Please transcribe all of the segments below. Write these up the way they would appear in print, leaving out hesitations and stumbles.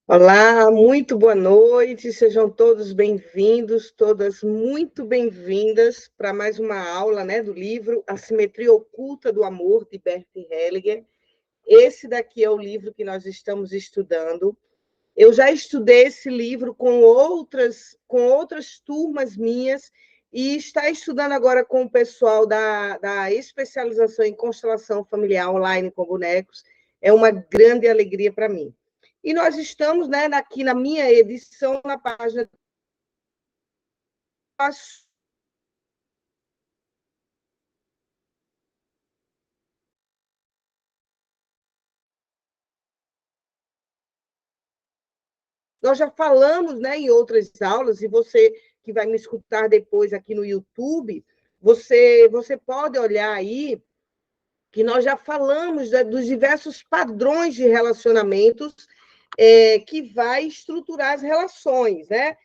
Olá, muito boa noite, sejam todos bem-vindos, todas muito bem-vindas para mais uma aula, né, do livro A Simetria Oculta do Amor, de Bert Hellinger. Esse daqui é o livro que nós estamos estudando. Eu já estudei esse livro com outras turmas minhas e está estudando agora com o pessoal da especialização em constelação familiar online com bonecos. É uma grande alegria para mim. E nós estamos, né, aqui na minha edição, na página. Nós já falamos, né, em outras aulas, e você que vai me escutar depois aqui no YouTube, você pode olhar aí que nós já falamos dos diversos padrões de relacionamentos que vai estruturar as relações, né?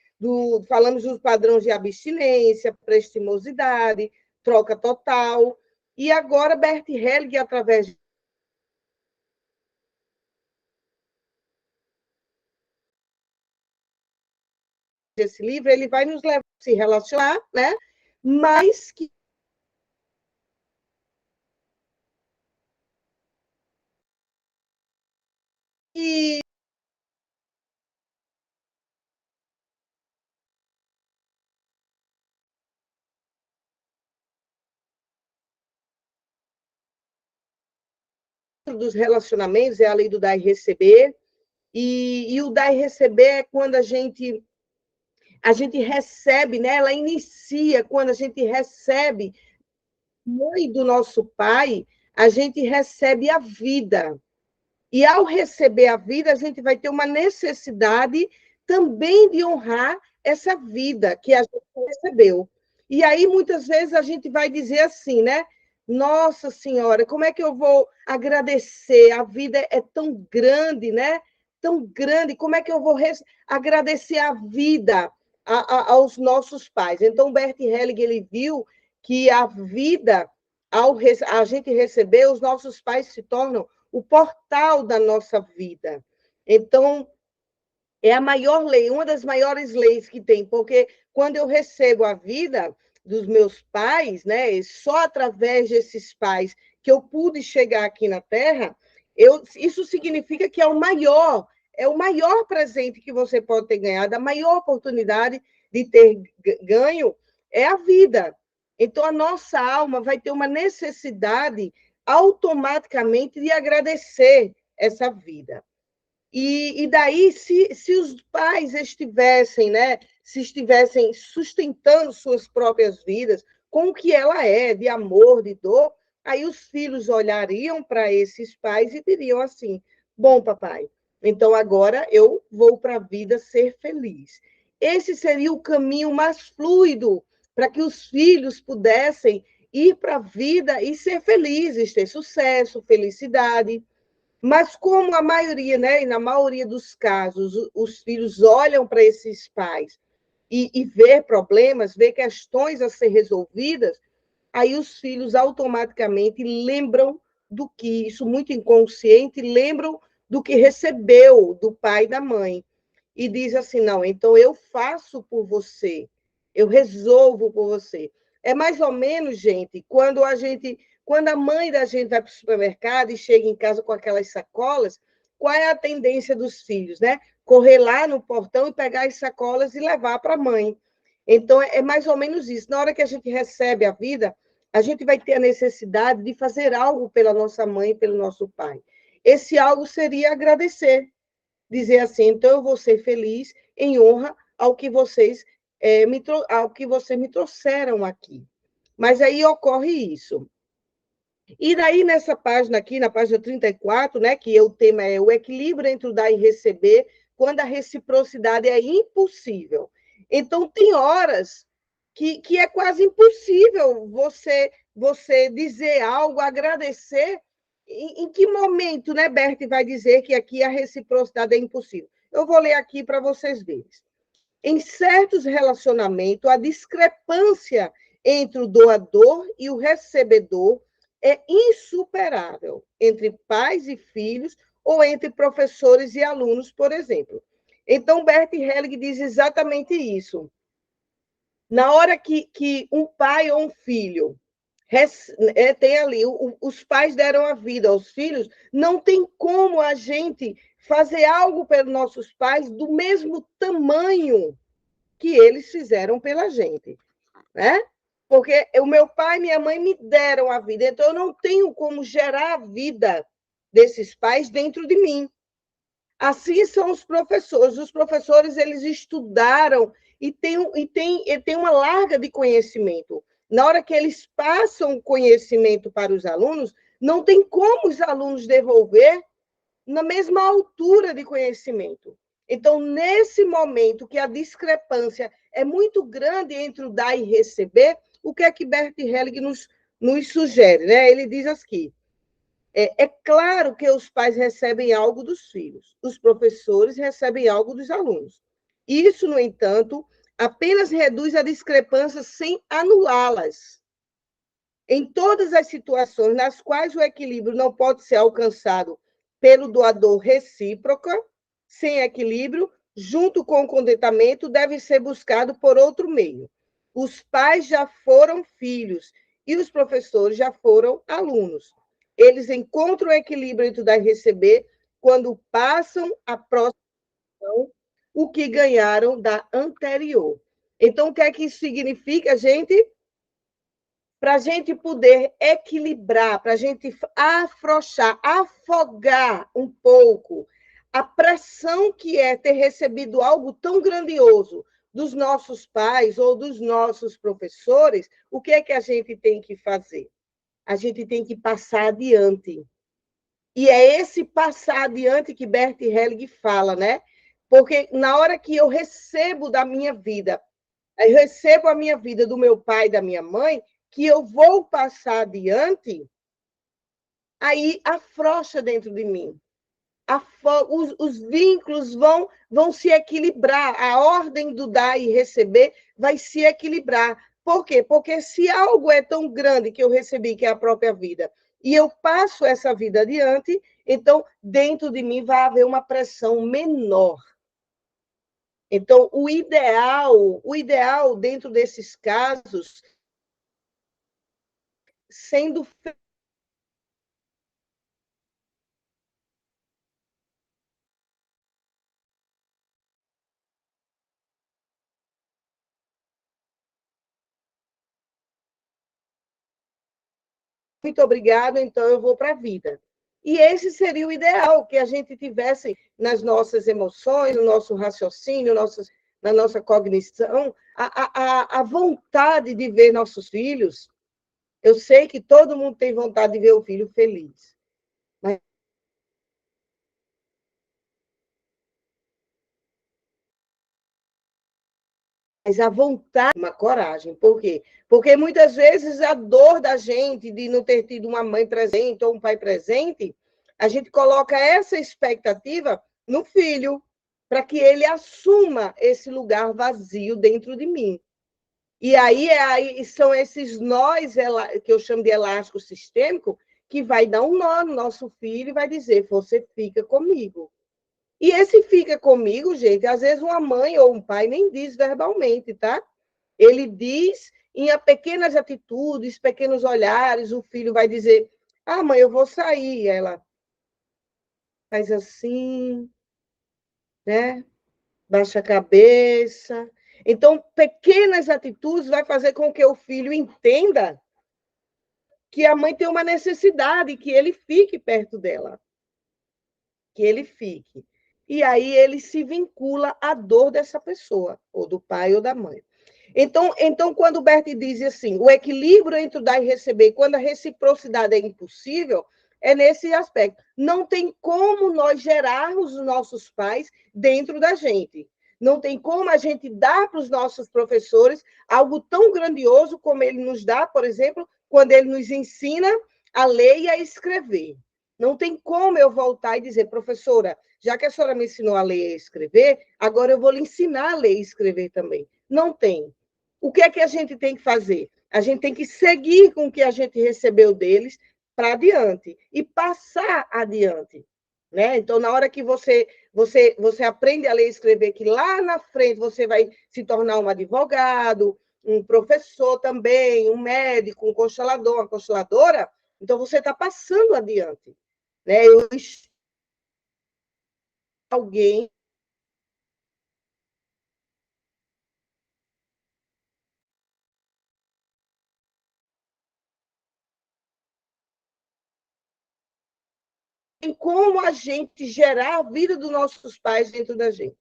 Falamos dos padrões de abstinência, prestimosidade, troca total, e agora Bert Hellinger, através desse livro, ele vai nos levar a se relacionar, né? Mas que dos relacionamentos é a lei do dar e receber, e o dar e receber é quando a gente recebe, né? Ela inicia quando a gente recebe mãe do nosso pai, a gente recebe a vida. E ao receber a vida, a gente vai ter uma necessidade também de honrar essa vida que a gente recebeu. E aí, muitas vezes, a gente vai dizer assim, né? Nossa Senhora, como é que eu vou agradecer? A vida é tão grande, né? Tão grande, como é que eu vou agradecer a vida aos nossos pais? Então, Bert Hellinger, ele viu que a vida, ao a gente receber, os nossos pais se tornam o portal da nossa vida. Então, é a maior lei, uma das maiores leis que tem, porque quando eu recebo a vida dos meus pais, né, só através desses pais que eu pude chegar aqui na Terra, isso significa que é o maior presente que você pode ter ganhado, a maior oportunidade de ter ganho é a vida. Então, a nossa alma vai ter uma necessidade automaticamente de agradecer essa vida. E daí, se os pais estivessem, né, se estivessem sustentando suas próprias vidas com o que ela é, de amor, de dor, aí os filhos olhariam para esses pais e diriam assim: bom, papai, então agora eu vou para a vida ser feliz. Esse seria o caminho mais fluido para que os filhos pudessem ir para a vida e ser felizes, ter sucesso, felicidade. Mas como a maioria, né, e na maioria dos casos, os filhos olham para esses pais e vê problemas, vê questões a ser resolvidas, aí os filhos automaticamente lembram do que, isso muito inconsciente, lembram do que recebeu do pai e da mãe. E diz assim, não, então eu faço por você, eu resolvo por você. É mais ou menos, gente, quando a mãe da gente vai para o supermercado e chega em casa com aquelas sacolas, qual é a tendência dos filhos, né? Correr lá no portão e pegar as sacolas e levar para a mãe. Então, é mais ou menos isso. Na hora que a gente recebe a vida, a gente vai ter a necessidade de fazer algo pela nossa mãe, pelo nosso pai. Esse algo seria agradecer, dizer assim, então eu vou ser feliz em honra ao que vocês me trouxeram aqui. Mas aí ocorre isso. E daí, nessa página aqui, na página 34, né, que o tema é o equilíbrio entre o dar e receber, quando a reciprocidade é impossível. Então, tem horas que é quase impossível você dizer algo, agradecer. Em que momento, né, Bert vai dizer que aqui a reciprocidade é impossível? Eu vou ler aqui para vocês verem. Em certos relacionamentos, a discrepância entre o doador e o recebedor é insuperável, entre pais e filhos ou entre professores e alunos, por exemplo. Então, Bert Helling diz exatamente isso. Na hora que um pai ou um filho tem ali, os pais deram a vida aos filhos, não tem como a gente fazer algo pelos nossos pais do mesmo tamanho que eles fizeram pela gente, né? Porque o meu pai e minha mãe me deram a vida, então eu não tenho como gerar a vida desses pais dentro de mim. Assim são os professores. Os professores, eles estudaram e têm uma larga de conhecimento. Na hora que eles passam o conhecimento para os alunos, não tem como os alunos devolver na mesma altura de conhecimento. Então, nesse momento que a discrepância é muito grande entre o dar e receber, o que é que Bert Helling nos sugere? Né? Ele diz aqui, é claro que os pais recebem algo dos filhos, os professores recebem algo dos alunos. Isso, no entanto, apenas reduz a discrepância sem anulá-las. Em todas as situações nas quais o equilíbrio não pode ser alcançado pelo doador recíproca, sem equilíbrio, junto com o contentamento, deve ser buscado por outro meio. Os pais já foram filhos e os professores já foram alunos. Eles encontram o equilíbrio entre dar e receber quando passam a próxima o que ganharam da anterior. Então, o que é que isso significa, gente? Para a gente poder equilibrar, para a gente afrouxar, afogar um pouco a pressão que é ter recebido algo tão grandioso dos nossos pais ou dos nossos professores, o que é que a gente tem que fazer? A gente tem que passar adiante. E é esse passar adiante que Bert Helling fala, né? Porque na hora que eu recebo da minha vida, eu recebo a minha vida do meu pai e da minha mãe, que eu vou passar adiante, aí afrouxa dentro de mim. Os vínculos vão se equilibrar, a ordem do dar e receber vai se equilibrar. Por quê? Porque se algo é tão grande que eu recebi, que é a própria vida, e eu passo essa vida adiante, então dentro de mim vai haver uma pressão menor. Então, o ideal dentro desses casos, sendo muito obrigado, então eu vou para a vida. E esse seria o ideal, que a gente tivesse nas nossas emoções, no nosso raciocínio, na nossa cognição, a vontade de ver nossos filhos. Eu sei que todo mundo tem vontade de ver o filho feliz, mas a vontade, uma coragem. Por quê? Porque muitas vezes a dor da gente de não ter tido uma mãe presente ou um pai presente, a gente coloca essa expectativa no filho, para que ele assuma esse lugar vazio dentro de mim. E aí são esses nós, que eu chamo de elástico sistêmico, que vai dar um nó no nosso filho e vai dizer: você fica comigo. E esse fica comigo, gente, às vezes uma mãe ou um pai nem diz verbalmente, tá? Ele diz em pequenas atitudes, pequenos olhares, o filho vai dizer: ah, mãe, eu vou sair. Ela faz assim, né? Baixa a cabeça. Então, pequenas atitudes vai fazer com que o filho entenda que a mãe tem uma necessidade, que ele fique perto dela, que ele fique. E aí ele se vincula à dor dessa pessoa, ou do pai ou da mãe. Então, quando o Bert diz assim, o equilíbrio entre o dar e receber, quando a reciprocidade é impossível, é nesse aspecto. Não tem como nós gerarmos os nossos pais dentro da gente. Não tem como a gente dar para os nossos professores algo tão grandioso como ele nos dá, por exemplo, quando ele nos ensina a ler e a escrever. Não tem como eu voltar e dizer, professora, já que a senhora me ensinou a ler e a escrever, agora eu vou lhe ensinar a ler e escrever também. Não tem. O que é que a gente tem que fazer? A gente tem que seguir com o que a gente recebeu deles para adiante e passar adiante. né? Então, na hora que você aprende a ler e escrever, que lá na frente você vai se tornar um advogado, um professor também, um médico, um constelador, uma consteladora, então você está passando adiante, né? Eu alguém tem como a gente gerar a vida dos nossos pais dentro da gente.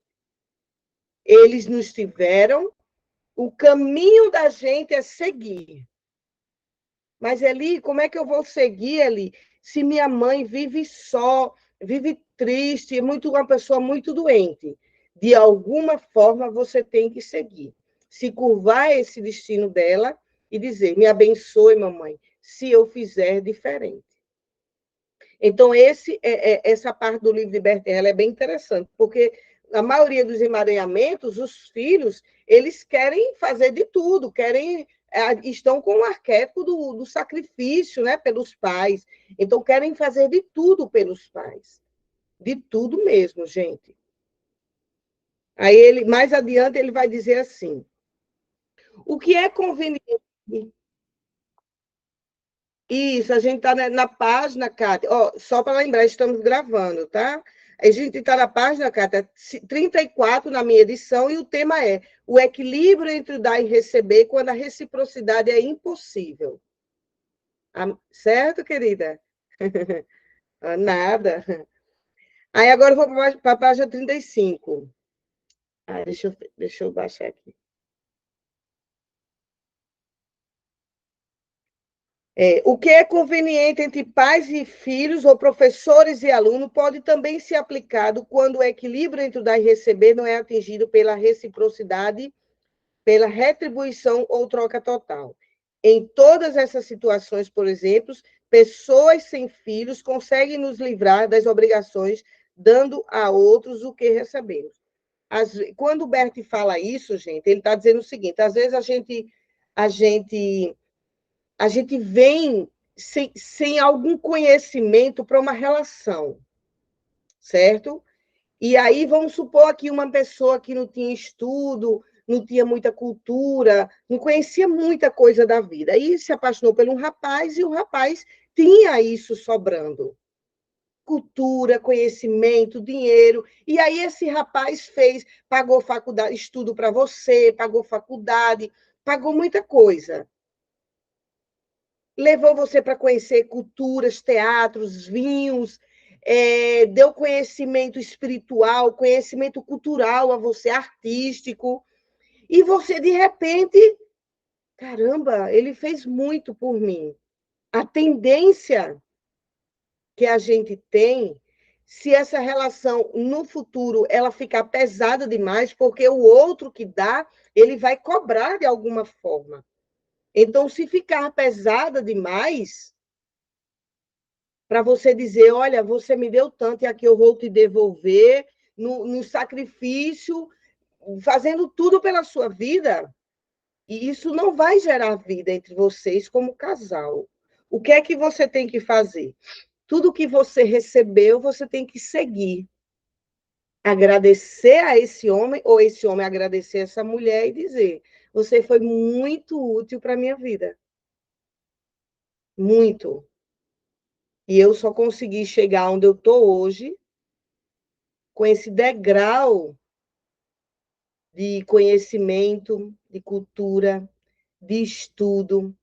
Eles nos tiveram, o caminho da gente é seguir. Mas, Eli, como é que eu vou seguir, Eli, se minha mãe vive só, vive triste, uma pessoa muito doente? De alguma forma, você tem que seguir. Se curvar a esse destino dela e dizer, me abençoe, mamãe, se eu fizer diferente. Então, essa parte do livro de Bertella é bem interessante, porque a maioria dos emaranhamentos, os filhos, eles querem fazer de tudo, estão com o arquétipo do sacrifício, né, pelos pais. Então, querem fazer de tudo pelos pais. De tudo mesmo, gente. Aí, mais adiante, ele vai dizer assim, o que é conveniente. Isso, a gente está na página, Cátia. Ó, só para lembrar, estamos gravando, tá? A gente está na página, Cátia, 34 na minha edição, e o tema é o equilíbrio entre o dar e receber quando a reciprocidade é impossível. Certo, querida? Nada. Aí agora eu vou para a página 35. Deixa eu baixar aqui. O que é conveniente entre pais e filhos, ou professores e alunos, pode também ser aplicado quando o equilíbrio entre o dar e receber não é atingido pela reciprocidade, pela retribuição ou troca total. Em todas essas situações, por exemplo, pessoas sem filhos conseguem nos livrar das obrigações, dando a outros o que recebemos. Quando o Bert fala isso, gente, ele está dizendo o seguinte: às vezes a gente a gente vem sem algum conhecimento para uma relação, certo? E aí vamos supor aqui uma pessoa que não tinha estudo, não tinha muita cultura, não conhecia muita coisa da vida. Aí se apaixonou por um rapaz e o rapaz tinha isso sobrando. Cultura, conhecimento, dinheiro. E aí esse rapaz pagou faculdade, estudo para você, pagou faculdade, pagou muita coisa. Levou você para conhecer culturas, teatros, vinhos, deu conhecimento espiritual, conhecimento cultural a você, artístico, e você, de repente, caramba, ele fez muito por mim. A tendência que a gente tem, se essa relação no futuro ela ficar pesada demais, porque o outro que dá, ele vai cobrar de alguma forma. Então, se ficar pesada demais, para você dizer, olha, você me deu tanto e aqui eu vou te devolver no sacrifício, fazendo tudo pela sua vida, e isso não vai gerar vida entre vocês como casal. O que é que você tem que fazer? Tudo que você recebeu, você tem que seguir. Agradecer a esse homem, ou esse homem agradecer a essa mulher e dizer, você foi muito útil para a minha vida. Muito. E eu só consegui chegar onde eu estou hoje com esse degrau de conhecimento, de cultura, de estudo,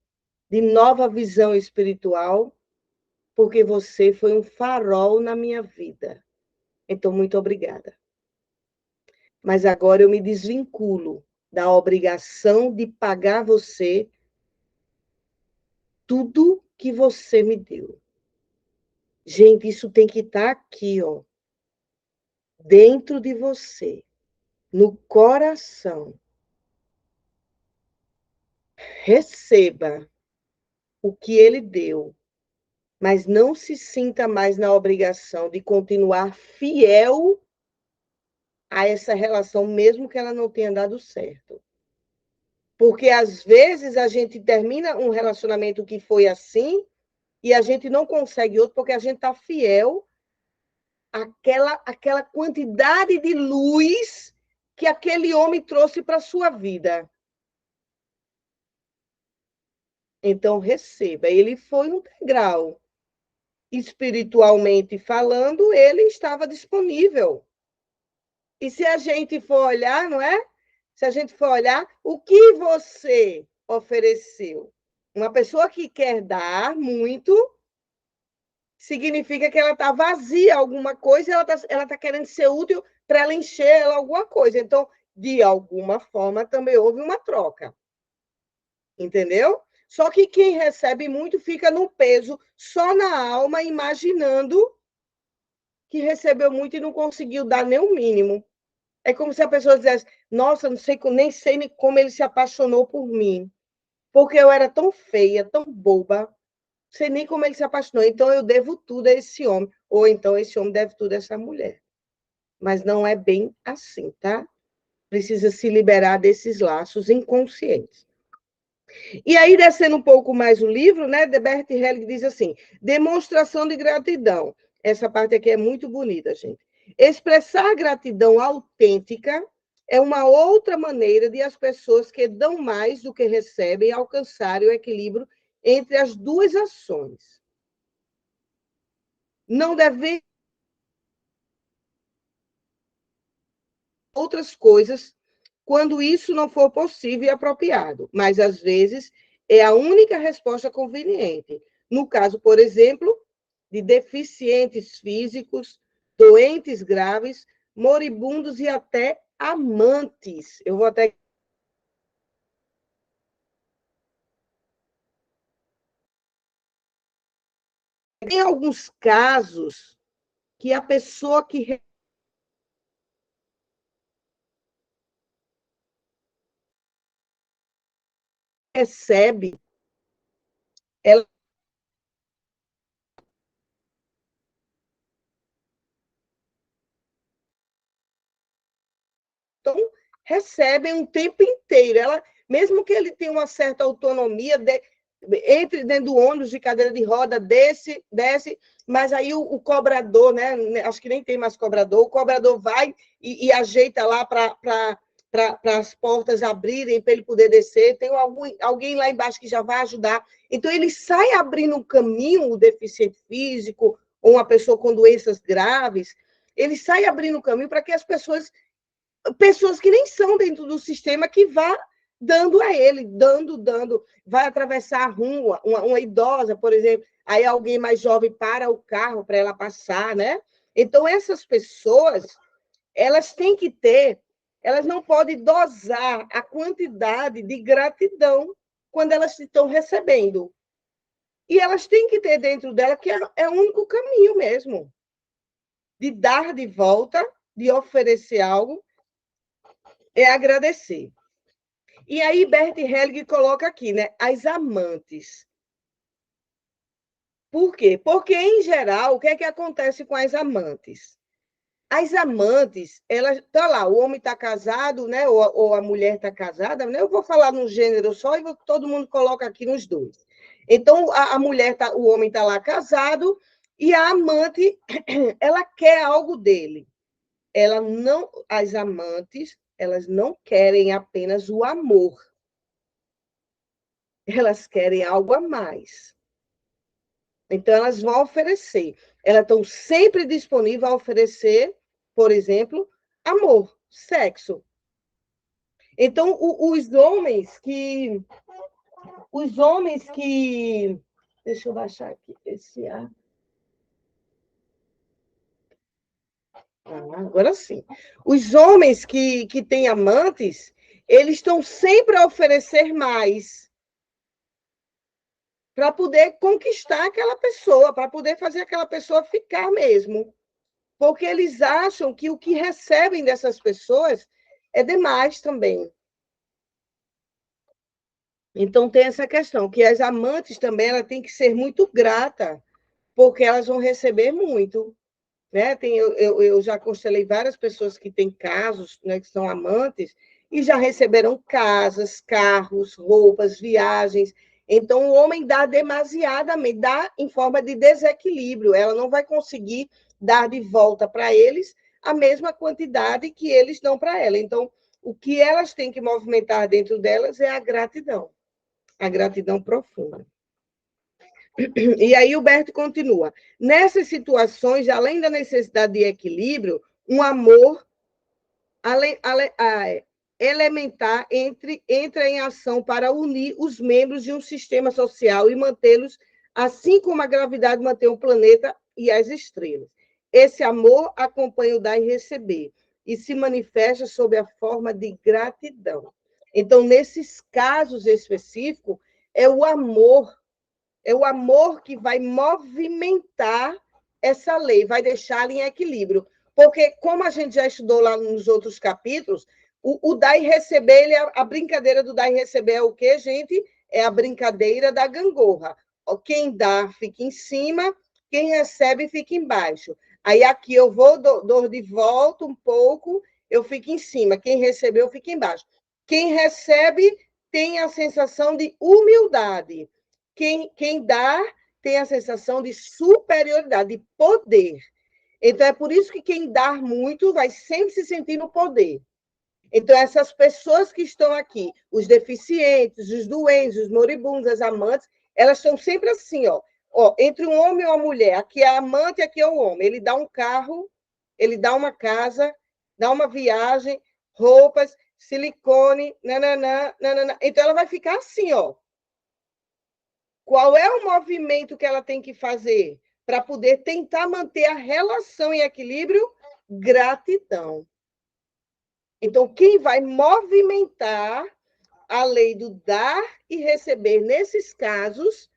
de nova visão espiritual, porque você foi um farol na minha vida. Então, muito obrigada. Mas agora eu me desvinculo da obrigação de pagar você tudo que você me deu. Gente, isso tem que estar aqui, ó, dentro de você, no coração. Receba o que ele deu, mas não se sinta mais na obrigação de continuar fiel a essa relação, mesmo que ela não tenha dado certo. Porque, às vezes, a gente termina um relacionamento que foi assim e a gente não consegue outro porque a gente está fiel aquela quantidade de luz que aquele homem trouxe para a sua vida. Então, receba. Ele foi um degrau. Espiritualmente falando, ele estava disponível. E se a gente for olhar, não é? Se a gente for olhar, o que você ofereceu? Uma pessoa que quer dar muito, significa que ela está vazia alguma coisa, ela tá querendo ser útil para ela encher ela alguma coisa. Então, de alguma forma, também houve uma troca. Entendeu? Só que quem recebe muito fica no peso, só na alma, imaginando que recebeu muito e não conseguiu dar nem o mínimo. É como se a pessoa dissesse, nossa, não sei, nem sei como ele se apaixonou por mim, porque eu era tão feia, tão boba, não sei nem como ele se apaixonou, então eu devo tudo a esse homem, ou então esse homem deve tudo a essa mulher. Mas não é bem assim, tá? Precisa se liberar desses laços inconscientes. E aí, descendo um pouco mais o livro, né, Bert Helling diz assim, demonstração de gratidão. Essa parte aqui é muito bonita, gente. Expressar gratidão autêntica é uma outra maneira de as pessoas que dão mais do que recebem alcançarem o equilíbrio entre as duas ações. Não deve outras coisas quando isso não for possível e apropriado, mas às vezes é a única resposta conveniente. No caso, por exemplo, de deficientes físicos, doentes graves, moribundos e até amantes. Eu vou até. Tem alguns casos que a pessoa que recebe, ela então, recebe um tempo inteiro. Ela, mesmo que ele tenha uma certa autonomia, entre dentro do ônibus de cadeira de roda, desce, mas aí o cobrador, né? Acho que nem tem mais cobrador, o cobrador vai e ajeita lá para as portas abrirem, para ele poder descer, tem alguém lá embaixo que já vai ajudar. Então, ele sai abrindo um caminho, o deficiente físico, ou uma pessoa com doenças graves, ele sai abrindo um caminho para que as pessoas que nem são dentro do sistema que vá dando a ele, dando, vai atravessar a rua, uma idosa, por exemplo, aí alguém mais jovem para o carro para ela passar, né? Então, essas pessoas, elas têm que ter, elas não podem dosar a quantidade de gratidão quando elas estão recebendo. E elas têm que ter dentro dela que é o único caminho mesmo, de dar de volta, de oferecer algo, é agradecer. E aí, Bert Helling coloca aqui, né? As amantes. Por quê? Porque, em geral, o que é que acontece com as amantes? As amantes, elas. Tá lá, o homem está casado, né? Ou a mulher está casada, né? Eu vou falar num gênero só e todo mundo coloca aqui nos dois. Então, a mulher, o homem está lá casado e a amante, ela quer algo dele. Ela não. As amantes, elas não querem apenas o amor. Elas querem algo a mais. Então, elas vão oferecer. Elas estão sempre disponíveis a oferecer, por exemplo, amor, sexo. Então, os homens que. Os homens que. Deixa eu baixar aqui esse ar. Agora sim. Os homens que têm amantes, eles estão sempre a oferecer mais para poder conquistar aquela pessoa, para poder fazer aquela pessoa ficar mesmo. Porque eles acham que o que recebem dessas pessoas é demais também. Então, tem essa questão, que as amantes também ela tem que ser muito grata, porque elas vão receber muito. Né? Eu já constelei várias pessoas que têm casos, né, que são amantes, e já receberam casas, carros, roupas, viagens. Então, o homem dá demasiadamente, dá em forma de desequilíbrio. Ela não vai conseguir dar de volta para eles a mesma quantidade que eles dão para ela. Então, o que elas têm que movimentar dentro delas é a gratidão profunda. E aí o Bert continua. Nessas situações, além da necessidade de equilíbrio, um amor elementar entra em ação para unir os membros de um sistema social e mantê-los, assim como a gravidade mantém o planeta e as estrelas. Esse amor acompanha o dar e receber e se manifesta sob a forma de gratidão. Então, nesses casos específicos, é o amor que vai movimentar essa lei, vai deixá-la em equilíbrio. Porque, como a gente já estudou lá nos outros capítulos, o dar e receber, a brincadeira do dar e receber é o quê, gente? É a brincadeira da gangorra. Quem dá fica em cima, quem recebe fica embaixo. Aí aqui eu dou de volta um pouco, eu fico em cima. Quem recebeu fica embaixo. Quem recebe tem a sensação de humildade. Quem dá tem a sensação de superioridade, de poder. Então, é por isso que quem dá muito vai sempre se sentir no poder. Então, essas pessoas que estão aqui, os deficientes, os doentes, os moribundos, as amantes, elas estão sempre assim, entre um homem e uma mulher. Aqui é a amante, aqui é o homem. Ele dá um carro, ele dá uma casa, dá uma viagem, roupas, silicone, nananã, nananã. Então, ela vai ficar assim, Qual é o movimento que ela tem que fazer para poder tentar manter a relação em equilíbrio? Gratidão. Então, quem vai movimentar a lei do dar e receber nesses casos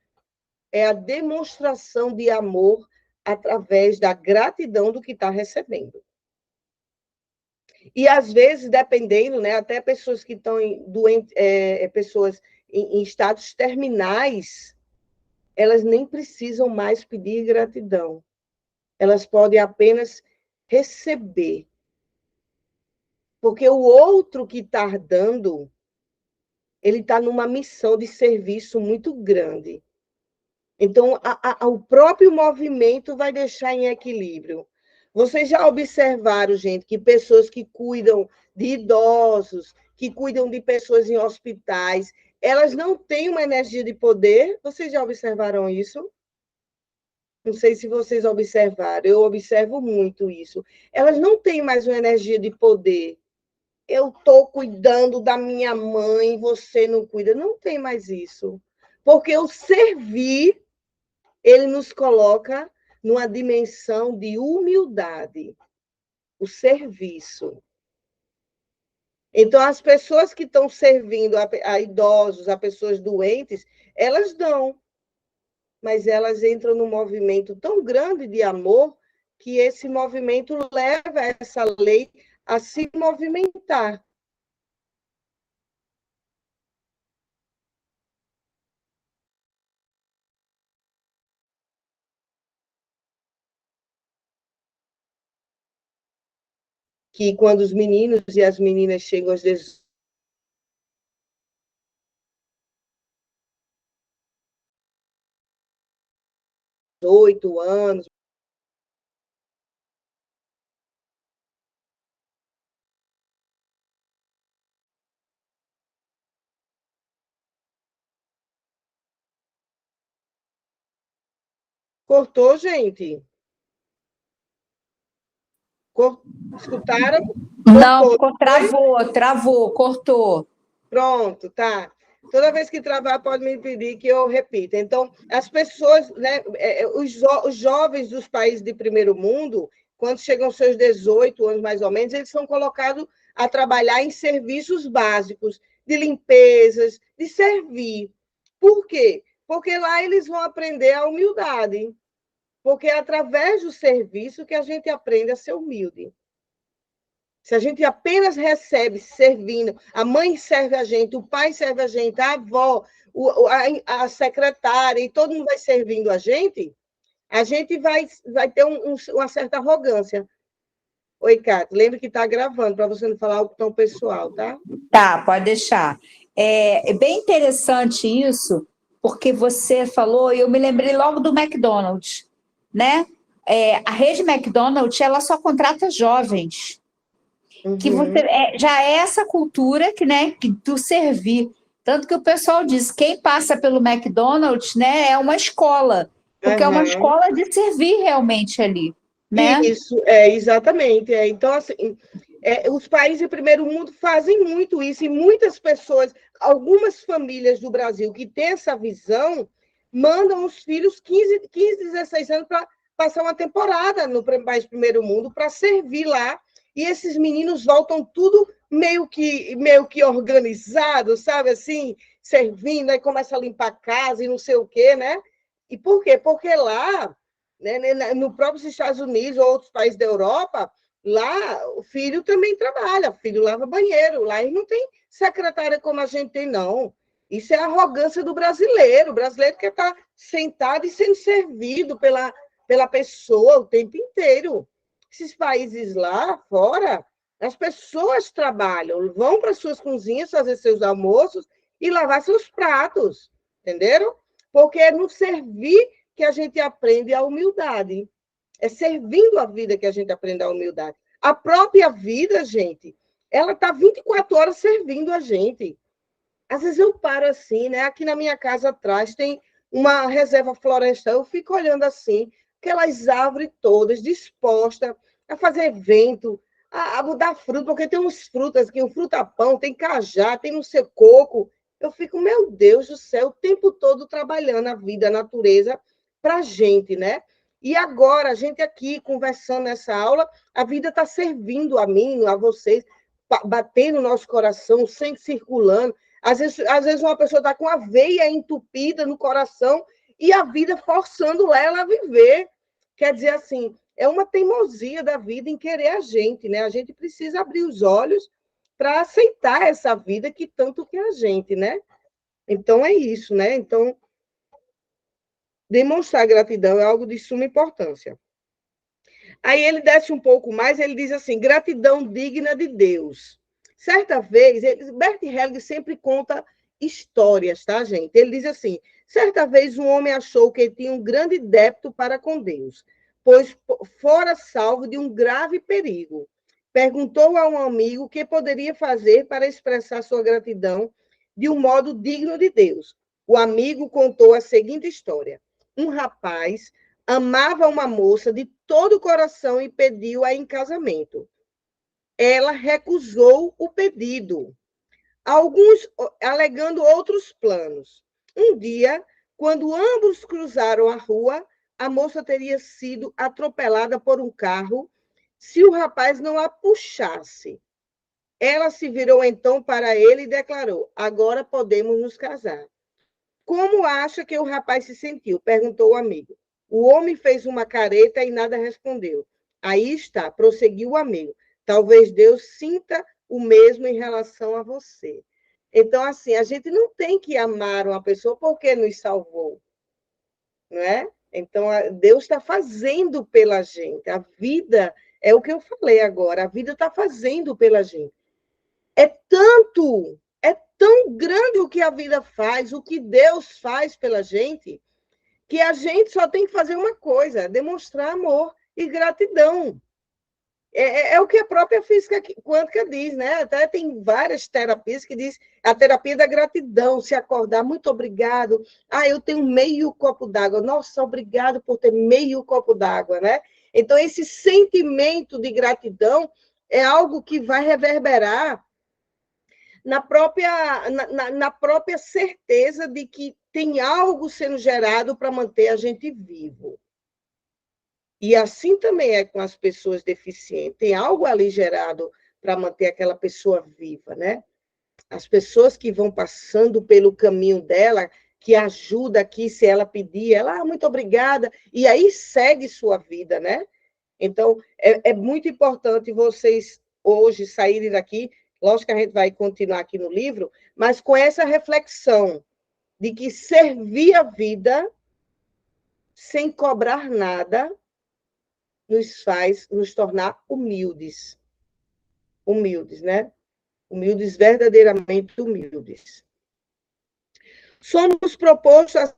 é a demonstração de amor através da gratidão do que está recebendo. E, às vezes, dependendo, né, até pessoas que estão doentes, pessoas em estados terminais, elas nem precisam mais pedir gratidão. Elas podem apenas receber. Porque o outro que está dando, ele está numa missão de serviço muito grande. Então, o próprio movimento vai deixar em equilíbrio. Vocês já observaram, gente, que pessoas que cuidam de idosos, que cuidam de pessoas em hospitais, elas não têm uma energia de poder? Vocês já observaram isso? Não sei se vocês observaram, eu observo muito isso. Elas não têm mais uma energia de poder. Eu estou cuidando da minha mãe, você não cuida. Não tem mais isso. Porque o servir, ele nos coloca numa dimensão de humildade. O serviço. Então, as pessoas que estão servindo a idosos, a pessoas doentes, elas dão. Mas elas entram num movimento tão grande de amor que esse movimento leva essa lei a se movimentar. Que quando os meninos e as meninas chegam aos 18 anos, cortou, gente? Escutaram? Não, travou, cortou. Pronto, tá. Toda vez que travar, pode me pedir que eu repita. Então, as pessoas, né, os jovens dos países de primeiro mundo, quando chegam aos seus 18 anos, mais ou menos, eles são colocados a trabalhar em serviços básicos, de limpezas, de servir. Por quê? Porque lá eles vão aprender a humildade. Porque é através do serviço que a gente aprende a ser humilde. Se a gente apenas recebe servindo, a mãe serve a gente, o pai serve a gente, a avó, a secretária, e todo mundo vai servindo a gente vai ter uma certa arrogância. Oi, Cátia, lembra que está gravando, para você não falar algo tão pessoal, tá? Tá, pode deixar. É bem interessante isso, porque você falou, e eu me lembrei logo do McDonald's, né? a rede McDonald's, ela só contrata jovens. Que Uhum. você já é essa cultura do servir. Tanto que o pessoal diz, quem passa pelo McDonald's, né, é uma escola, porque é uma Aham. escola de servir realmente ali, né? Isso, exatamente. Então, assim, os países de primeiro mundo fazem muito isso, e muitas pessoas, algumas famílias do Brasil que têm essa visão, mandam os filhos 15 16 anos para passar uma temporada no país de primeiro mundo, para servir lá, e esses meninos voltam tudo meio que organizado, sabe assim, servindo, aí começa a limpar a casa e não sei o quê, né? E por quê? Porque lá, né, no próprio Estados Unidos ou outros países da Europa, lá o filho também trabalha, o filho lava banheiro, lá eles não tem secretária como a gente tem, não. Isso é a arrogância do brasileiro. O brasileiro quer estar sentado e sendo servido pela pessoa o tempo inteiro. Esses países lá fora, as pessoas trabalham, vão para suas cozinhas fazer seus almoços e lavar seus pratos, entenderam? Porque é no servir que a gente aprende a humildade. É servindo a vida que a gente aprende a humildade. A própria vida, gente, ela está 24 horas servindo a gente. Às vezes eu paro assim, né? Aqui na minha casa atrás tem uma reserva florestal, eu fico olhando assim, aquelas árvores todas dispostas a fazer evento, a mudar fruta, porque tem uns frutas aqui, um frutapão, tem cajá, tem não sei coco. Eu fico, meu Deus do céu, o tempo todo trabalhando a vida, a natureza, para a gente, né? E agora, a gente aqui conversando nessa aula, a vida está servindo a mim, a vocês, batendo no nosso coração, o sangue circulando. Às vezes uma pessoa está com a veia entupida no coração e a vida forçando ela a viver. Quer dizer assim, é uma teimosia da vida em querer a gente, né? A gente precisa abrir os olhos para aceitar essa vida que tanto quer a gente, né? Então é isso, né? Então, demonstrar gratidão é algo de suma importância. Aí ele desce um pouco mais, ele diz assim: gratidão digna de Deus. Certa vez, Bert Hellinger sempre conta histórias, tá, gente? Ele diz assim: certa vez um homem achou que tinha um grande débito para com Deus, pois fora salvo de um grave perigo. Perguntou a um amigo o que poderia fazer para expressar sua gratidão de um modo digno de Deus. O amigo contou a seguinte história: um rapaz amava uma moça de todo o coração e pediu-a em casamento. Ela recusou o pedido, alguns alegando outros planos. Um dia, quando ambos cruzaram a rua, a moça teria sido atropelada por um carro se o rapaz não a puxasse. Ela se virou então para ele e declarou: agora podemos nos casar. Como acha que o rapaz se sentiu? Perguntou o amigo. O homem fez uma careta e nada respondeu. Aí está, prosseguiu o amigo. Talvez Deus sinta o mesmo em relação a você. Então, assim, a gente não tem que amar uma pessoa porque nos salvou, não é? Então, Deus está fazendo pela gente. A vida, é o que eu falei agora, a vida está fazendo pela gente. É tão grande o que a vida faz, o que Deus faz pela gente, que a gente só tem que fazer uma coisa: demonstrar amor e gratidão. É o que a própria física quântica diz, né? Até tem várias terapias que diz a terapia da gratidão, se acordar, muito obrigado. Ah, eu tenho meio copo d'água. Nossa, obrigado por ter meio copo d'água, né? Então, esse sentimento de gratidão é algo que vai reverberar na própria certeza de que tem algo sendo gerado para manter a gente vivo. E assim também é com as pessoas deficientes. Tem algo ali gerado para manter aquela pessoa viva, né? As pessoas que vão passando pelo caminho dela, que ajuda aqui, se ela pedir, ela, muito obrigada, e aí segue sua vida, né? Então, é muito importante vocês hoje saírem daqui. Lógico que a gente vai continuar aqui no livro, mas com essa reflexão de que servir a vida sem cobrar nada nos faz nos tornar humildes. Humildes, né? Humildes, verdadeiramente humildes. Somos propostos a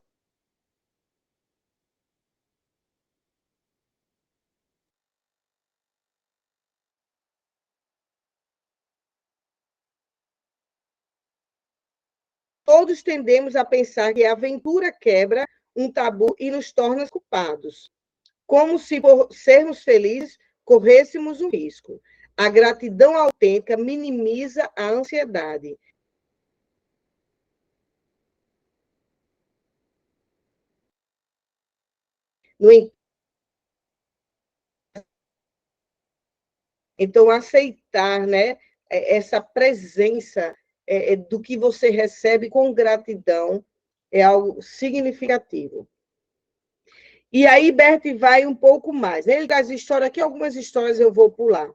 todos tendemos a pensar que a aventura quebra um tabu e nos torna culpados, como se, por sermos felizes, corrêssemos um risco. A gratidão autêntica minimiza a ansiedade. No entanto, então, aceitar, né, essa presença do que você recebe com gratidão é algo significativo. E aí, Bert vai um pouco mais. Ele traz história aqui, algumas histórias eu vou pular.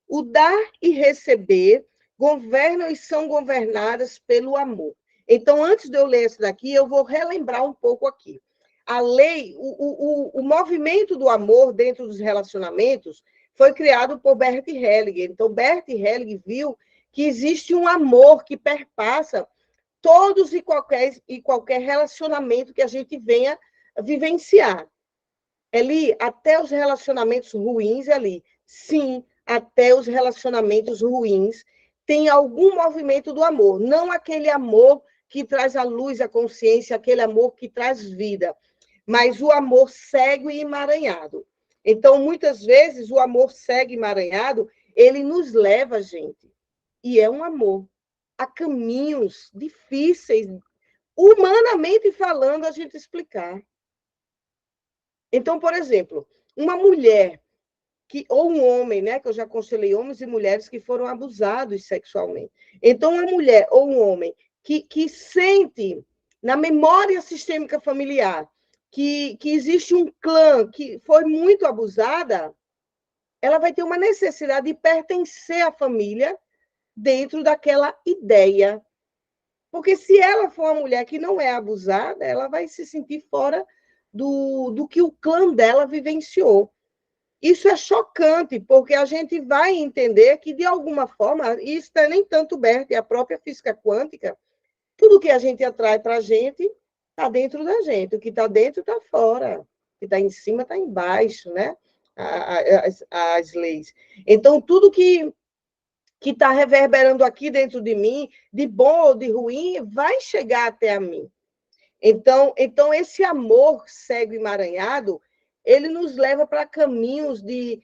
O dar e receber governam e são governadas pelo amor. Então, antes de eu ler esse daqui, eu vou relembrar um pouco aqui. A lei, o movimento do amor dentro dos relacionamentos foi criado por Bert Hellinger. Então, Bert Hellinger viu que existe um amor que perpassa todos e qualquer relacionamento que a gente venha vivenciar. Eli, até os relacionamentos ruins, Eli, sim, até os relacionamentos ruins tem algum movimento do amor, não aquele amor que traz a luz, a consciência, aquele amor que traz vida, mas o amor cego e emaranhado. Então, muitas vezes, o amor cego e emaranhado, ele nos leva, gente, e é um amor, a caminhos difíceis, humanamente falando, a gente explicar. Então, por exemplo, uma mulher ou um homem, né, que eu já aconselhei homens e mulheres que foram abusados sexualmente. Então, uma mulher ou um homem que sente na memória sistêmica familiar que existe um clã que foi muito abusada, ela vai ter uma necessidade de pertencer à família dentro daquela ideia. Porque se ela for uma mulher que não é abusada, ela vai se sentir fora do que o clã dela vivenciou. Isso é chocante, porque a gente vai entender que, de alguma forma, isso não é nem tanto Bert, é a própria física quântica, tudo que a gente atrai para a gente está dentro da gente, o que está dentro está fora, o que está em cima está embaixo, né? As leis. Então, tudo que está reverberando aqui dentro de mim, de bom ou de ruim, vai chegar até a mim. Então esse amor cego e emaranhado, ele nos leva para caminhos de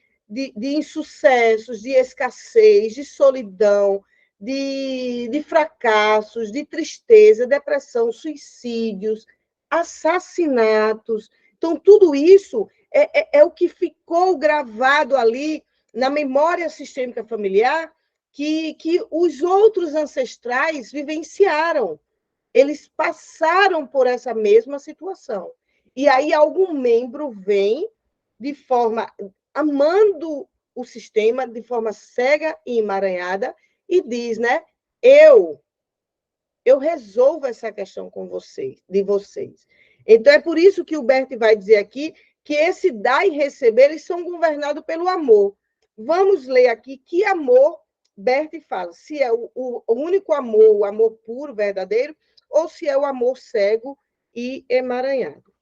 insucessos, de escassez, de solidão, de fracassos, de tristeza, depressão, suicídios, assassinatos. Então, tudo isso é o que ficou gravado ali na memória sistêmica familiar que os outros ancestrais vivenciaram. Eles passaram por essa mesma situação. E aí algum membro vem de forma amando o sistema, de forma cega e emaranhada, e diz, né? Eu resolvo essa questão com vocês, de vocês. Então, é por isso que o Bert vai dizer aqui que esse dar e receber, eles são governados pelo amor. Vamos ler aqui que amor Bert fala. Se é o único amor, o amor puro, verdadeiro, ou se é o amor cego e emaranhado.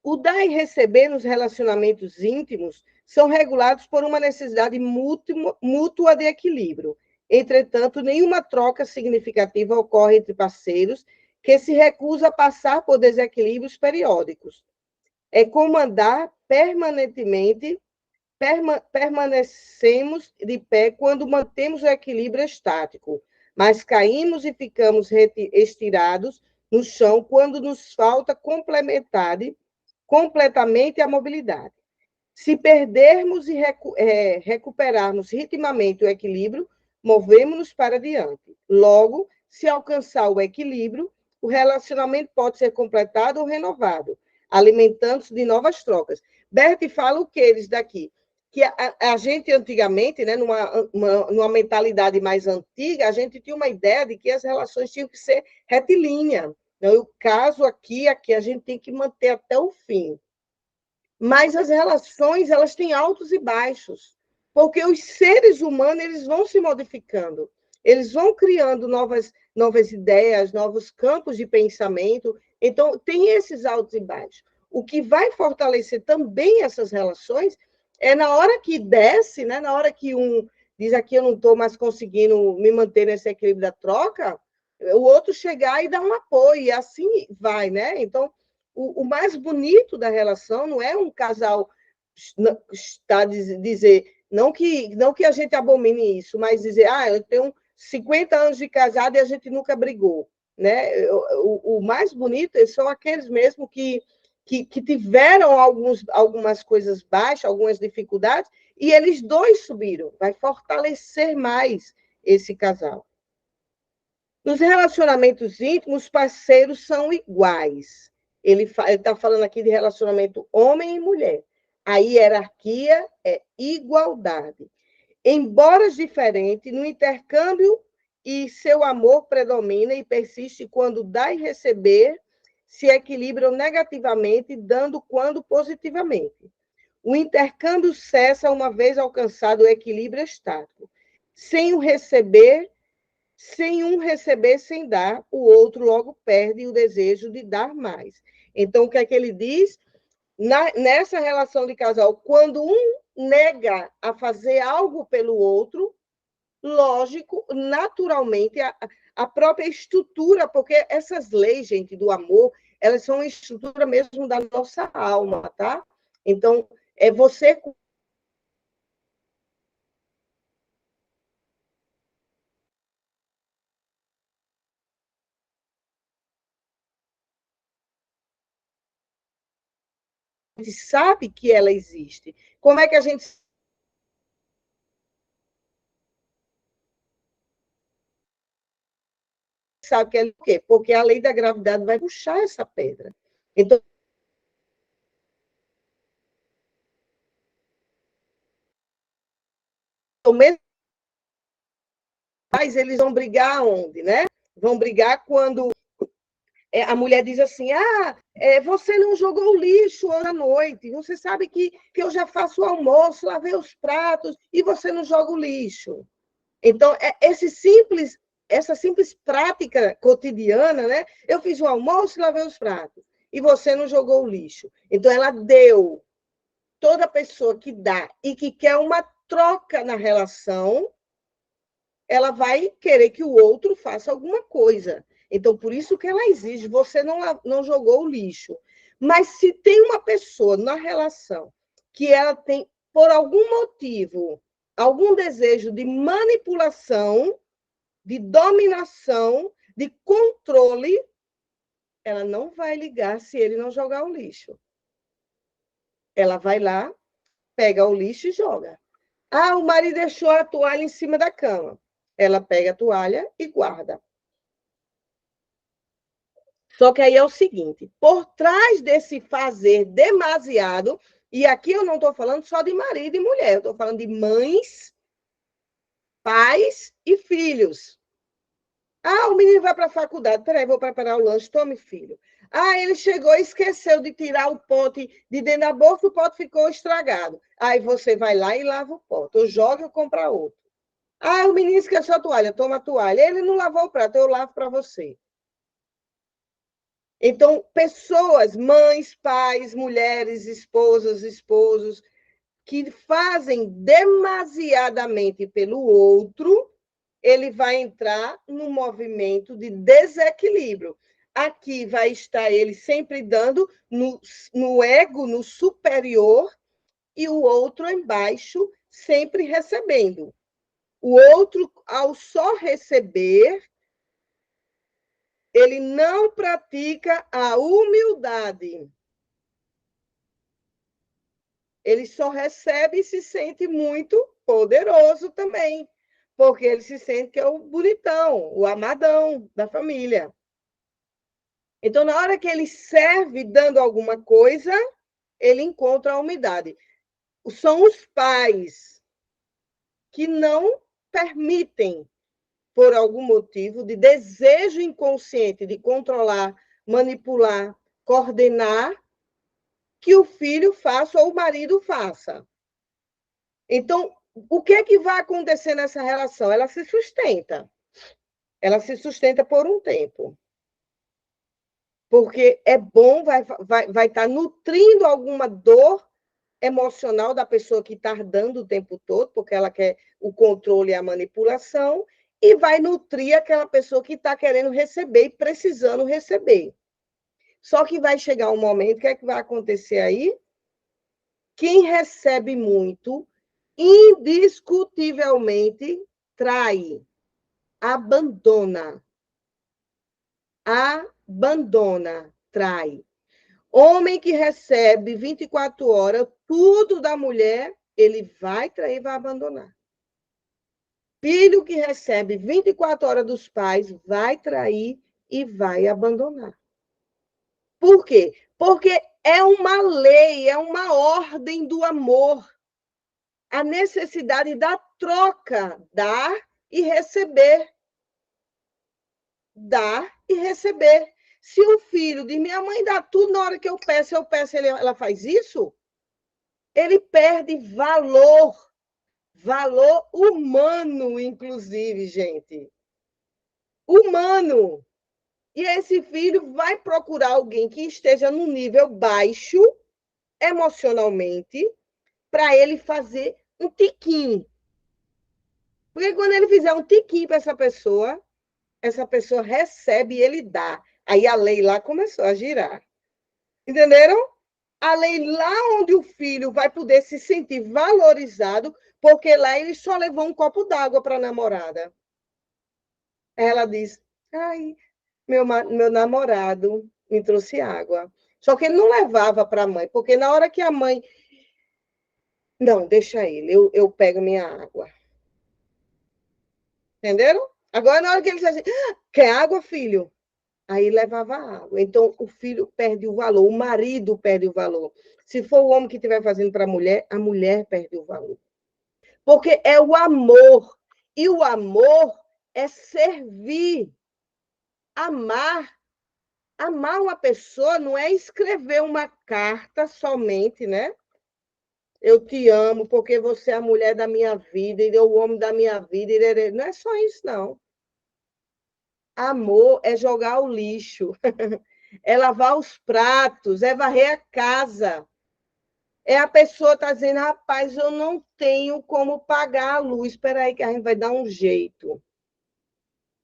O dar e receber nos relacionamentos íntimos são regulados por uma necessidade mútua de equilíbrio. Entretanto, nenhuma troca significativa ocorre entre parceiros que se recusa a passar por desequilíbrios periódicos. É como andar permanentemente, permanecemos de pé quando mantemos o equilíbrio estático, mas caímos e ficamos estirados no chão quando nos falta completamente a mobilidade. Se perdermos e recuperarmos ritmamente o equilíbrio, movemos-nos para diante. Logo, se alcançar o equilíbrio, o relacionamento pode ser completado ou renovado, alimentando-se de novas trocas. Bert fala o que eles daqui? Que a gente antigamente, né, numa mentalidade mais antiga, a gente tinha uma ideia de que as relações tinham que ser retilíneas. Então, o caso aqui a gente tem que manter até o fim. Mas as relações, elas têm altos e baixos, porque os seres humanos, eles vão se modificando, eles vão criando novas ideias, novos campos de pensamento, então tem esses altos e baixos. O que vai fortalecer também essas relações é na hora que desce, né? Na hora que um diz aqui eu não estou mais conseguindo me manter nesse equilíbrio da troca, o outro chegar e dar um apoio, e assim vai, né? Então, o mais bonito da relação não é um casal está dizer, não que a gente abomine isso, mas dizer, eu tenho 50 anos de casado e a gente nunca brigou, né? O mais bonito são aqueles mesmo que tiveram algumas coisas baixas, algumas dificuldades, e eles dois subiram. Vai fortalecer mais esse casal. Nos relacionamentos íntimos, os parceiros são iguais. Ele está falando aqui de relacionamento homem e mulher. A hierarquia é igualdade. Embora diferente, no intercâmbio e seu amor predomina e persiste quando dar e receber se equilibram negativamente, dando quando positivamente. O intercâmbio cessa uma vez alcançado o equilíbrio estático. Sem um receber sem dar, o outro logo perde o desejo de dar mais. Então, o que é que ele diz? Nessa relação de casal, quando um nega a fazer algo pelo outro, lógico, naturalmente, a própria estrutura, porque essas leis, gente, do amor, elas são uma estrutura mesmo da nossa alma, tá? Então, é você sabe que ela existe. Como é que a gente sabe que é o quê? Porque a lei da gravidade vai puxar essa pedra. Então, mesmo eles vão brigar onde, né? Vão brigar quando a mulher diz assim, você não jogou lixo hoje à noite, você sabe que eu já faço o almoço, lavei os pratos, e você não joga o lixo. Então, essa simples prática cotidiana, né? Eu fiz o almoço e lavei os pratos, e você não jogou o lixo. Então, ela deu. Toda pessoa que dá e que quer uma troca na relação, ela vai querer que o outro faça alguma coisa. Então, por isso que ela exige, você não jogou o lixo. Mas se tem uma pessoa na relação que ela tem, por algum motivo, algum desejo de manipulação, de dominação, de controle, ela não vai ligar se ele não jogar o lixo. Ela vai lá, pega o lixo e joga. O marido deixou a toalha em cima da cama. Ela pega a toalha e guarda. Só que aí é o seguinte, por trás desse fazer demasiado, e aqui eu não estou falando só de marido e mulher, eu estou falando de mães, pais e filhos. O menino vai para a faculdade, peraí, vou preparar o lanche, tome, filho. Ele chegou e esqueceu de tirar o pote de dentro da bolsa, o pote ficou estragado. Aí você vai lá e lava o pote, ou joga ou compra outro. O menino esqueceu a toalha, toma a toalha. Ele não lavou o prato, eu lavo para você. Então, pessoas, mães, pais, mulheres, esposas, esposos, que fazem demasiadamente pelo outro, ele vai entrar no movimento de desequilíbrio. Aqui vai estar ele sempre dando no ego, no superior, e o outro embaixo, sempre recebendo. O outro, ao só receber, ele não pratica a humildade. Ele só recebe e se sente muito poderoso também, porque ele se sente que é o bonitão, o amadão da família. Então, na hora que ele serve dando alguma coisa, ele encontra a humildade. São os pais que não permitem, por algum motivo, de desejo inconsciente de controlar, manipular, coordenar, que o filho faça ou o marido faça. Então, o que é que vai acontecer nessa relação? Ela se sustenta. Ela se sustenta por um tempo. Porque é bom, vai estar nutrindo alguma dor emocional da pessoa que está dando o tempo todo, porque ela quer o controle e a manipulação, e vai nutrir aquela pessoa que está querendo receber e precisando receber. Só que vai chegar um momento, o que é que vai acontecer aí? Quem recebe muito, indiscutivelmente, trai, abandona. Abandona, trai. Homem que recebe 24 horas, tudo da mulher, ele vai trair e vai abandonar. Filho que recebe 24 horas dos pais, vai trair e vai abandonar. Por quê? Porque é uma lei, é uma ordem do amor. A necessidade da troca, dar e receber. Dar e receber. Se o filho diz, minha mãe dá tudo na hora que eu peço, ela faz isso, ele perde valor. Valor humano, inclusive, gente. Humano. E esse filho vai procurar alguém que esteja no nível baixo, emocionalmente, para ele fazer um tiquinho. Porque quando ele fizer um tiquinho para essa pessoa recebe e ele dá. Aí a lei lá começou a girar. Entenderam? A lei lá onde o filho vai poder se sentir valorizado, porque lá ele só levou um copo d'água para a namorada. Ela diz, ai, meu namorado me trouxe água. Só que ele não levava para a mãe, porque na hora que a mãe... Não, deixa ele, eu pego minha água. Entenderam? Agora, na hora que ele diz assim, quer água, filho? Aí levava água. Então, o filho perde o valor, o marido perde o valor. Se for o homem que estiver fazendo para a mulher perde o valor. Porque é o amor. E o amor é servir, amar. Amar uma pessoa não é escrever uma carta somente, né? Eu te amo porque você é a mulher da minha vida, e o homem da minha vida. Não é só isso, não. Amor é jogar o lixo, é lavar os pratos, é varrer a casa. É a pessoa tá dizendo, rapaz, eu não tenho como pagar a luz. Espera aí que a gente vai dar um jeito.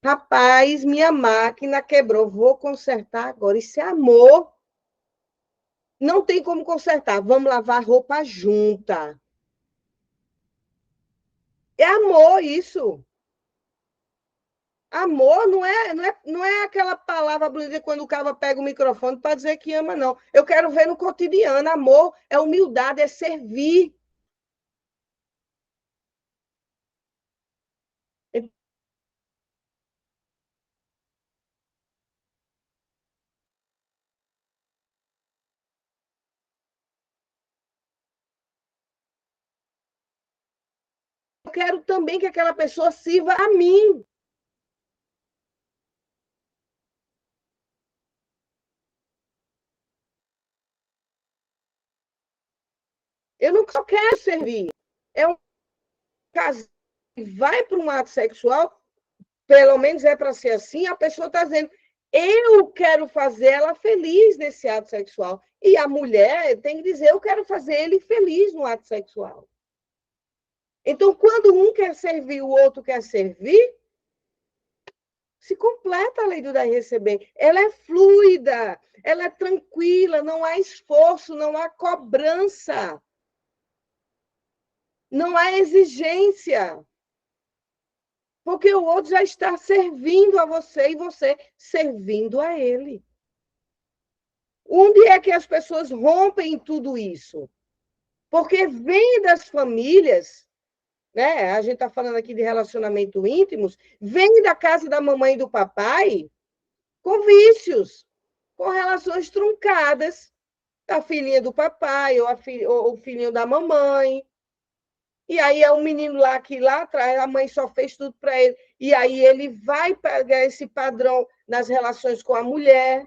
Rapaz, minha máquina quebrou, vou consertar agora. Isso é amor. Não tem como consertar. Vamos lavar roupa junta. É amor isso. Amor não é aquela palavra bonita quando o cara pega o microfone para dizer que ama, não. Eu quero ver no cotidiano. Amor é humildade, é servir. Eu quero também que aquela pessoa sirva a mim. Eu não só quero servir. É um casal que vai para um ato sexual, pelo menos é para ser assim, a pessoa está dizendo, eu quero fazer ela feliz nesse ato sexual. E a mulher tem que dizer, eu quero fazer ele feliz no ato sexual. Então, quando um quer servir, o outro quer servir, se completa a lei do dar e receber. Ela é fluida, ela é tranquila, não há esforço, não há cobrança, não há exigência. Porque o outro já está servindo a você e você servindo a ele. Onde é que as pessoas rompem tudo isso? Porque vem das famílias, né? A gente está falando aqui de relacionamento íntimos, vem da casa da mamãe e do papai com vícios, com relações truncadas, a filhinha do papai ou o filhinho da mamãe. E aí é um menino lá que lá atrás a mãe só fez tudo para ele. E aí ele vai pegar esse padrão nas relações com a mulher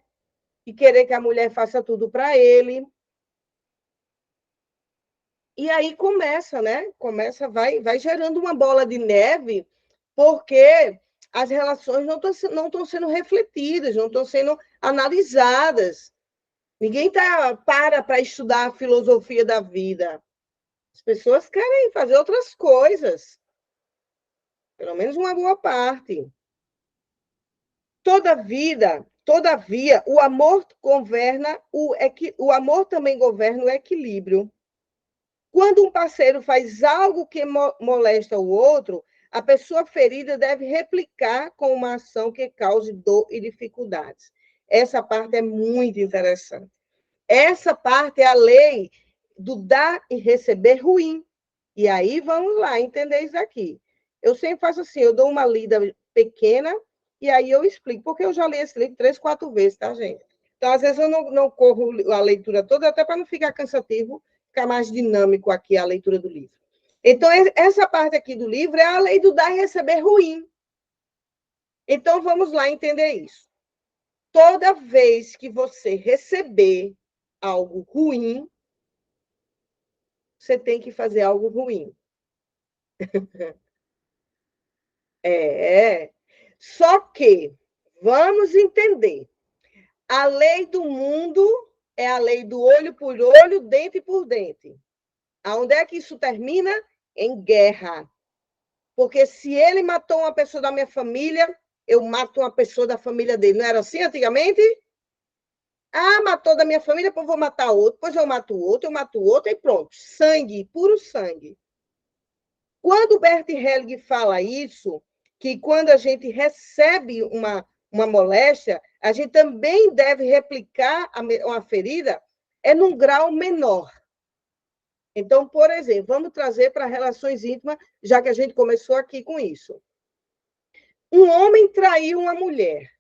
e querer que a mulher faça tudo para ele. E aí começa, né? Vai gerando uma bola de neve, porque as relações não estão sendo refletidas, não estão sendo analisadas. Ninguém para estudar a filosofia da vida. As pessoas querem fazer outras coisas. Pelo menos uma boa parte. Todavia, o amor governa, o amor também governa o equilíbrio. Quando um parceiro faz algo que molesta o outro, a pessoa ferida deve replicar com uma ação que cause dor e dificuldades. Essa parte é muito interessante. Essa parte é a lei do dar e receber ruim. E aí, vamos lá, entender isso aqui. Eu sempre faço assim, eu dou uma lida pequena e aí eu explico, porque eu já li esse livro 3, 4 vezes, tá, gente? Então, às vezes, eu não corro a leitura toda, até para não ficar cansativo, ficar mais dinâmico aqui a leitura do livro. Então, essa parte aqui do livro é a lei do dar e receber ruim. Então, vamos lá entender isso. Toda vez que você receber algo ruim, você tem que fazer algo ruim. Só que, vamos entender, a lei do mundo é a lei do olho por olho, dente por dente. Aonde é que isso termina? Em guerra. Porque se ele matou uma pessoa da minha família, eu mato uma pessoa da família dele. Não era assim antigamente? Ah, matou da minha família, depois vou matar outro, depois eu mato outro, e pronto. Sangue, puro sangue. Quando o Bert Helling fala isso, que quando a gente recebe uma moléstia, a gente também deve replicar uma ferida, é num grau menor. Então, por exemplo, vamos trazer para relações íntimas, já que a gente começou aqui com isso. Um homem traiu uma mulher.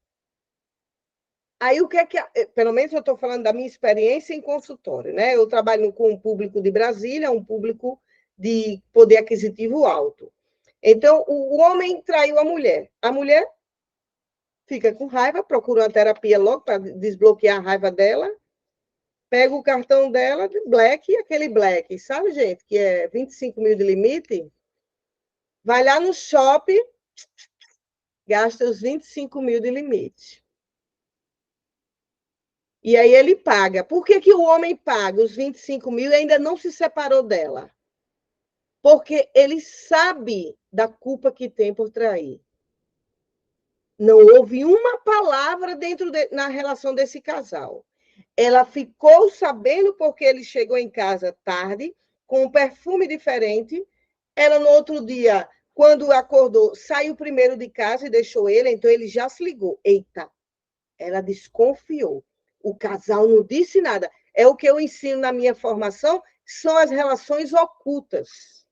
Aí, o que é que... Pelo menos eu estou falando da minha experiência em consultório, né? Eu trabalho com um público de Brasília, um público de poder aquisitivo alto. Então, o homem traiu a mulher. A mulher fica com raiva, procura uma terapia logo para desbloquear a raiva dela, pega o cartão dela de Black, aquele Black, sabe, gente, que é 25 mil de limite, vai lá no shopping, gasta os 25 mil de limite. E aí ele paga. Por que, que o homem paga os 25 mil e ainda não se separou dela? Porque ele sabe da culpa que tem por trair. Não houve uma palavra na relação desse casal. Ela ficou sabendo porque ele chegou em casa tarde, com um perfume diferente. Ela, no outro dia, quando acordou, saiu primeiro de casa e deixou ele, então ele já se ligou. Eita, ela desconfiou. O casal não disse nada. É o que eu ensino na minha formação, são as relações ocultas.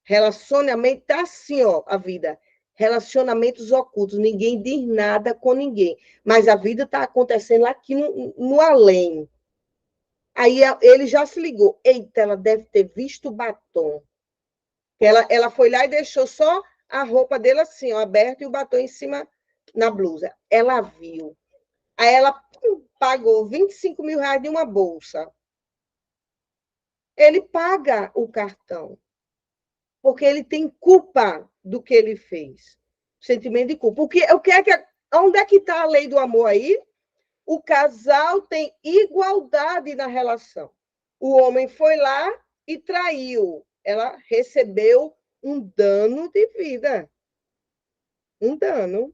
Relacionamento tá assim, ó, a vida. Relacionamentos ocultos. Ninguém diz nada com ninguém. Mas a vida está acontecendo aqui no além. Aí ele já se ligou. Eita, ela deve ter visto o batom. Ela foi lá e deixou só a roupa dele assim, ó, aberta e o batom em cima na blusa. Ela viu. Aí ela pagou 25 mil reais de uma bolsa. Ele paga o cartão. Porque ele tem culpa do que ele fez. Sentimento de culpa. Onde é que está a lei do amor aí? O casal tem igualdade na relação. O homem foi lá e traiu. Ela recebeu um dano de vida. Um dano.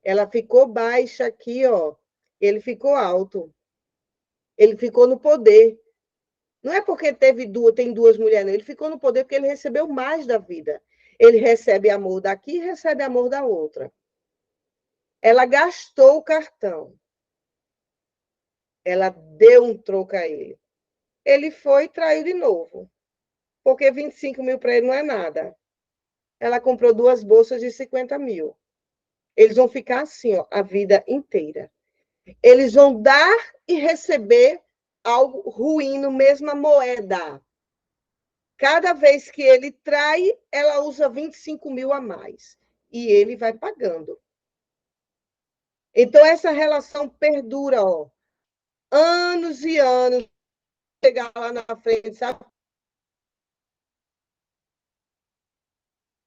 Ela ficou baixa aqui, ó. Ele ficou alto. Ele ficou no poder. Não é porque tem duas mulheres, não. Ele ficou no poder porque ele recebeu mais da vida. Ele recebe amor daqui e recebe amor da outra. Ela gastou o cartão. Ela deu um troco a ele. Ele foi e traiu de novo. Porque 25 mil para ele não é nada. Ela comprou 2 bolsas de 50 mil. Eles vão ficar assim, ó, a vida inteira. Eles vão dar e receber algo ruim no mesma moeda. Cada vez que ele trai, ela usa 25 mil a mais. E ele vai pagando. Então, essa relação perdura, ó, anos e anos. Chegar lá na frente, sabe?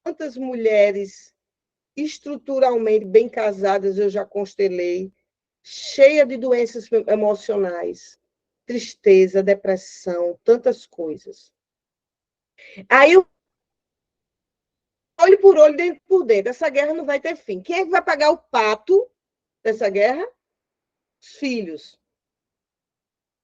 Quantas mulheres estruturalmente bem casadas eu já constelei, cheia de doenças emocionais, tristeza, depressão, tantas coisas. Aí olho por olho, dentro por dentro. Essa guerra não vai ter fim. Quem é que vai pagar o pato dessa guerra? Os filhos.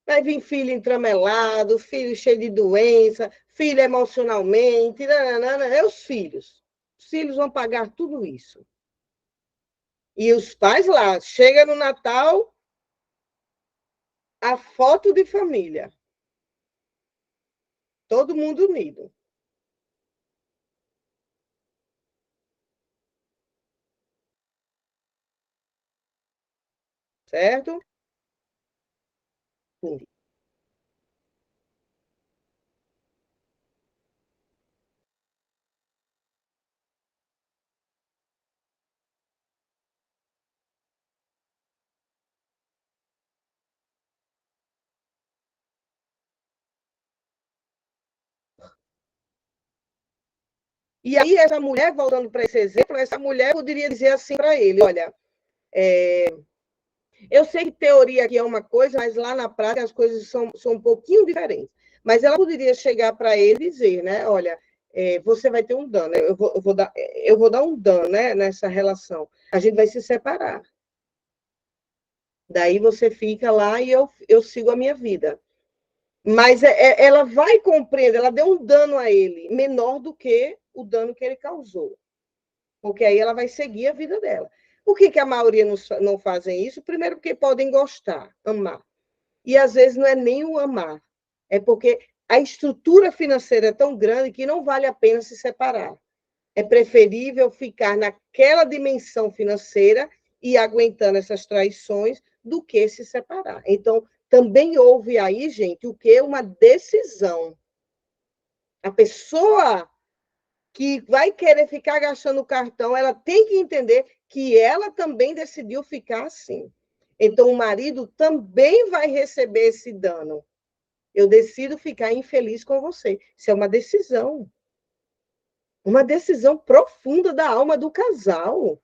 Vai vir filho entramelado, filho cheio de doença, filho emocionalmente, nananana, é os filhos. Os filhos vão pagar tudo isso. E os pais lá, chega no Natal, a foto de família. Todo mundo unido. Certo? E aí, essa mulher, voltando para esse exemplo, essa mulher poderia dizer assim para ele: olha, eu sei que teoria aqui é uma coisa, mas lá na prática as coisas são um pouquinho diferentes. Mas ela poderia chegar para ele e dizer, né? Olha, você vai ter um dano, eu vou dar um dano, né, nessa relação. A gente vai se separar. Daí você fica lá e eu sigo a minha vida. Mas ela vai compreender, ela deu um dano a ele, menor do que o dano que ele causou. Porque aí ela vai seguir a vida dela. Por que a maioria não fazem isso? Primeiro, porque podem gostar, amar. E às vezes não é nem o amar, é porque a estrutura financeira é tão grande que não vale a pena se separar. É preferível ficar naquela dimensão financeira e aguentando essas traições do que se separar. Então, também houve aí, gente, o que? Uma decisão. A pessoa que vai querer ficar gastando o cartão, ela tem que entender que ela também decidiu ficar assim. Então, o marido também vai receber esse dano. Eu decido ficar infeliz com você. Isso é uma decisão. Uma decisão profunda da alma do casal.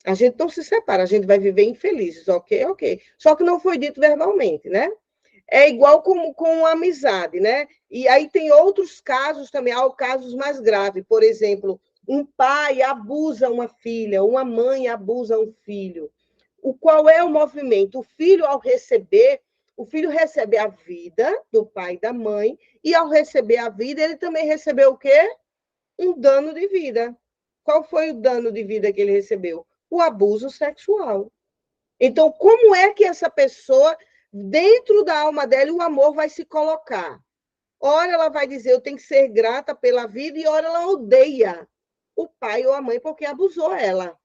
A gente não se separa, a gente vai viver infelizes, ok? Ok. Só que não foi dito verbalmente, né? É igual com a amizade, né? E aí tem outros casos também, há casos mais graves. Por exemplo, um pai abusa uma filha, uma mãe abusa um filho. Qual é o movimento? O filho recebe a vida do pai e da mãe, e ao receber a vida, ele também recebeu o quê? Um dano de vida. Qual foi o dano de vida que ele recebeu? O abuso sexual. Então, como é que essa pessoa, dentro da alma dela, o amor vai se colocar? Ora, ela vai dizer, eu tenho que ser grata pela vida, e ora, ela odeia o pai ou a mãe porque abusou ela.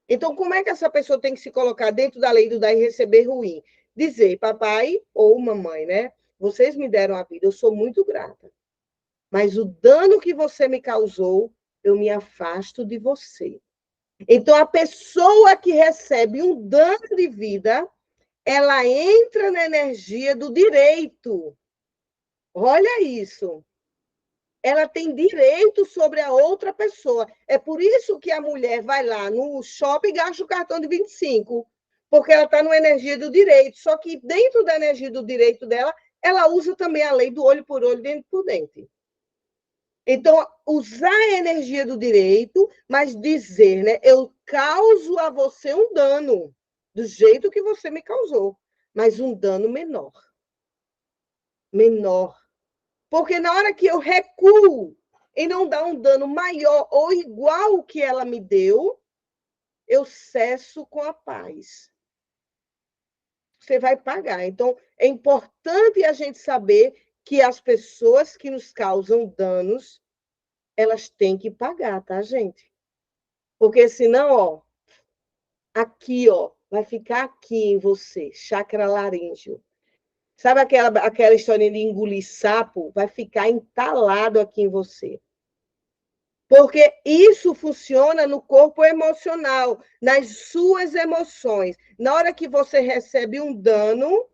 Então, como é que essa pessoa tem que se colocar dentro da lei do dar e receber ruim? Dizer, papai ou mamãe, né? Vocês me deram a vida, eu sou muito grata. Mas o dano que você me causou, eu me afasto de você. Então, a pessoa que recebe um dano de vida, ela entra na energia do direito. Olha isso. Ela tem direito sobre a outra pessoa. É por isso que a mulher vai lá no shopping e gasta o cartão de 25, porque ela está na energia do direito. Só que dentro da energia do direito dela, ela usa também a lei do olho por olho, dente por dente. Então, usar a energia do direito, mas dizer, né? Eu causo a você um dano, do jeito que você me causou, mas um dano menor. Menor. Porque na hora que eu recuo em não dar um dano maior ou igual ao que ela me deu, eu cesso com a paz. Você vai pagar. Então, é importante a gente saber que as pessoas que nos causam danos, elas têm que pagar, tá, gente? Porque senão, ó, aqui, ó, vai ficar aqui em você, chakra laríngeo. Sabe aquela história de engolir sapo? Vai ficar entalado aqui em você. Porque isso funciona no corpo emocional, nas suas emoções. Na hora que você recebe um dano,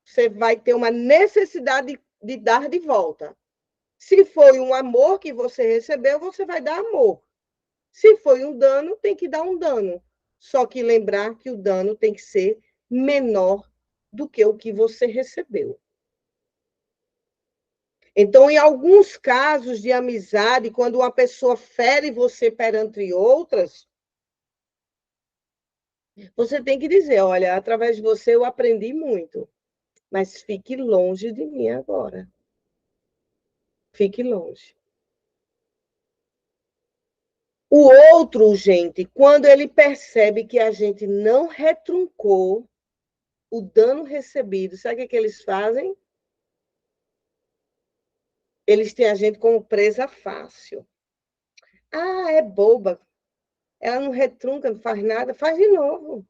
você vai ter uma necessidade de dar de volta. Se foi um amor que você recebeu, você vai dar amor. Se foi um dano, tem que dar um dano. Só que lembrar que o dano tem que ser menor do que o que você recebeu. Então, em alguns casos de amizade, quando uma pessoa fere você perante outras, você tem que dizer, olha, através de você eu aprendi muito, mas fique longe de mim agora. Fique longe. O outro, gente, quando ele percebe que a gente não retruncou o dano recebido, sabe o que eles fazem? Eles têm a gente como presa fácil. Ah, é boba. Ela não retrunca, não faz nada, faz de novo.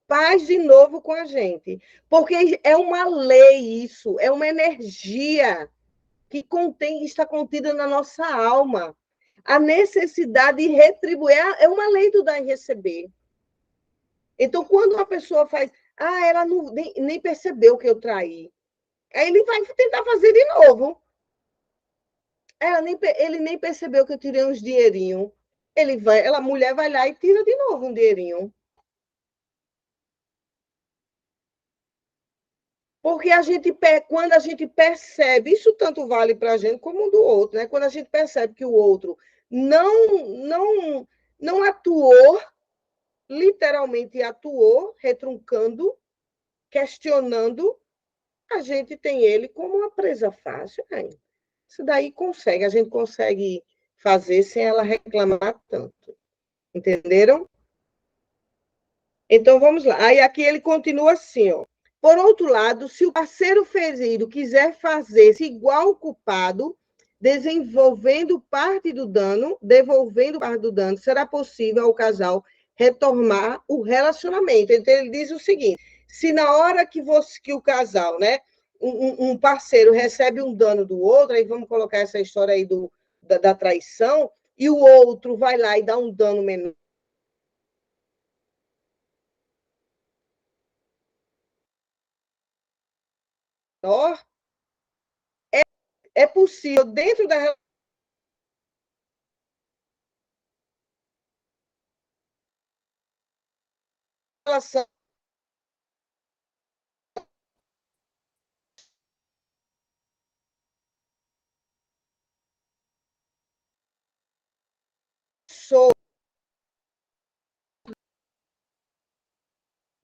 Faz de novo com a gente. Porque é uma lei isso, é uma energia que está contida na nossa alma. A necessidade de retribuir é uma lei do dar e receber. Então, quando uma pessoa faz, ela nem percebeu que eu traí. Aí ele vai tentar fazer de novo. Ele nem percebeu que eu tirei uns dinheirinhos. A mulher vai lá e tira de novo um dinheirinho. Porque quando a gente percebe, isso tanto vale para a gente como do outro, né? Quando a gente percebe que o outro não atuou, literalmente atuou, retruncando, questionando, a gente tem ele como uma presa fácil. Né? Isso daí a gente consegue fazer sem ela reclamar tanto. Entenderam? Então vamos lá. Aí aqui ele continua assim, ó. Por outro lado, se o parceiro ferido quiser fazer-se igual ao culpado, devolvendo parte do dano, será possível ao casal retomar o relacionamento. Então, ele diz o seguinte: se na hora que o casal, né, um parceiro recebe um dano do outro, aí vamos colocar essa história aí da traição, e o outro vai lá e dá um dano menor, é possível, dentro da relação,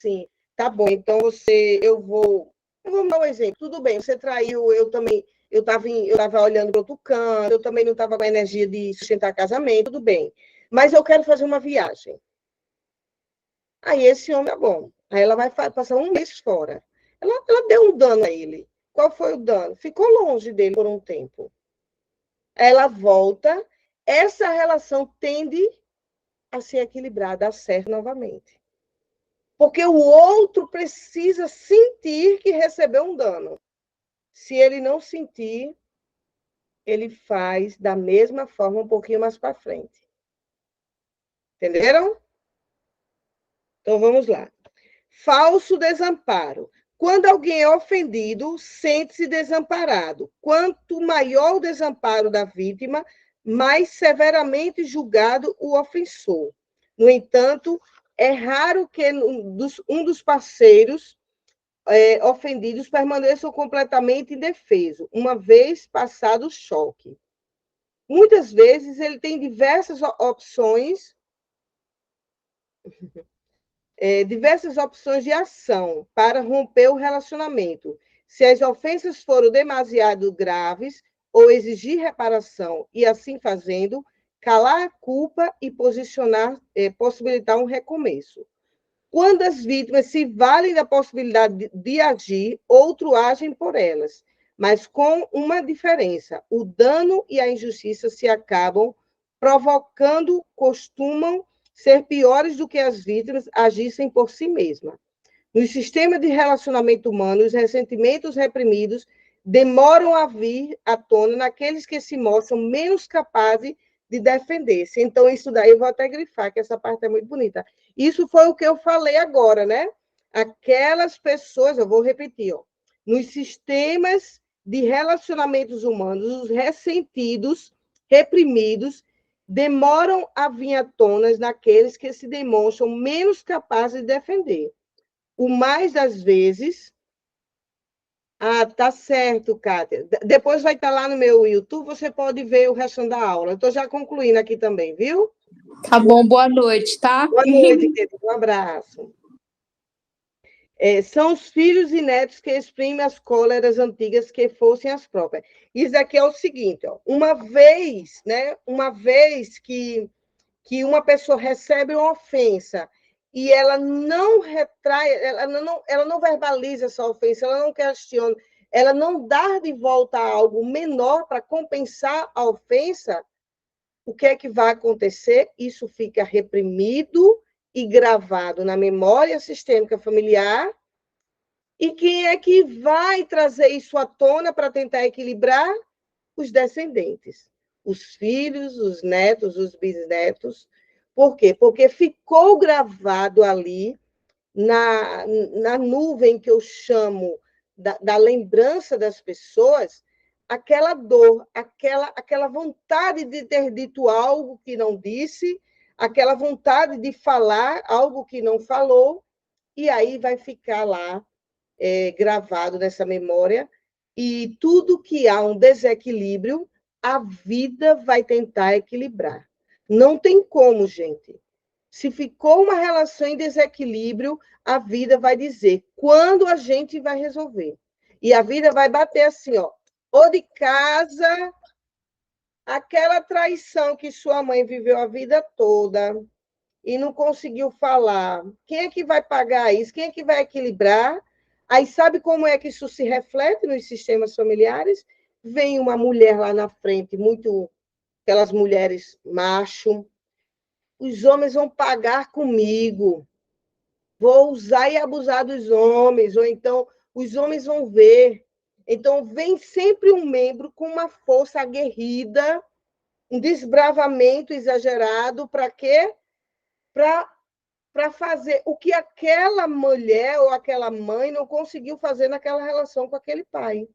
sim, tá bom, então vamos dar um exemplo, tudo bem, você traiu, eu também, eu estava olhando para outro canto, eu também não estava com a energia de sustentar casamento, tudo bem, mas eu quero fazer uma viagem. Aí esse homem é bom, aí ela vai passar um mês fora, ela deu um dano a ele. Qual foi o dano? Ficou longe dele por um tempo. Ela volta, essa relação tende a ser equilibrada, a certo novamente. Porque o outro precisa sentir que recebeu um dano. Se ele não sentir, ele faz da mesma forma um pouquinho mais para frente. Entenderam? Então vamos lá. Falso desamparo. Quando alguém é ofendido, sente-se desamparado. Quanto maior o desamparo da vítima, mais severamente julgado o ofensor. No entanto, é raro que um dos parceiros ofendidos permaneçam completamente indefesos, uma vez passado o choque. Muitas vezes ele tem diversas opções de ação para romper o relacionamento. Se as ofensas foram demasiado graves ou exigir reparação, e assim fazendo, calar a culpa e possibilitar um recomeço. Quando as vítimas se valem da possibilidade de agir, outros agem por elas, mas com uma diferença: o dano e a injustiça se acabam provocando, costumam ser piores do que as vítimas agissem por si mesmas. No sistema de relacionamento humano, os ressentimentos reprimidos demoram a vir à tona naqueles que se mostram menos capazes de defender-se. Então, isso daí eu vou até grifar, que essa parte é muito bonita. Isso foi o que eu falei agora, né? Aquelas pessoas, eu vou repetir, ó, nos sistemas de relacionamentos humanos, os ressentidos, reprimidos, demoram a vir à tona naqueles que se demonstram menos capazes de defender. O mais das vezes, Ah, tá certo, Kátia. Depois vai estar lá no meu YouTube, você pode ver o resto da aula. Eu estou já concluindo aqui também, viu? Tá bom, boa noite, tá? Boa noite, querido. Um abraço. São os filhos e netos que exprimem as cóleras antigas que fossem as próprias. Isso aqui é o seguinte, ó, uma vez, né, uma vez que uma pessoa recebe uma ofensa e ela não retrai, ela não verbaliza essa ofensa, ela não questiona, ela não dá de volta algo menor para compensar a ofensa, o que é que vai acontecer? Isso fica reprimido e gravado na memória sistêmica familiar. E quem é que vai trazer isso à tona para tentar equilibrar? Os descendentes, os filhos, os netos, os bisnetos. Por quê? Porque ficou gravado ali, na nuvem que eu chamo da lembrança das pessoas, aquela dor, aquela vontade de ter dito algo que não disse, aquela vontade de falar algo que não falou, e aí vai ficar lá gravado nessa memória, e tudo que há um desequilíbrio, a vida vai tentar equilibrar. Não tem como, gente. Se ficou uma relação em desequilíbrio, a vida vai dizer quando a gente vai resolver. E a vida vai bater assim, ó, ou de casa, aquela traição que sua mãe viveu a vida toda e não conseguiu falar. Quem é que vai pagar isso? Quem é que vai equilibrar? Aí sabe como é que isso se reflete nos sistemas familiares? Vem uma mulher lá na frente, muito aquelas mulheres macho, os homens vão pagar comigo, vou usar e abusar dos homens, ou então os homens vão ver. Então vem sempre um membro com uma força aguerrida, um desbravamento exagerado, para quê? Para fazer o que aquela mulher ou aquela mãe não conseguiu fazer naquela relação com aquele pai.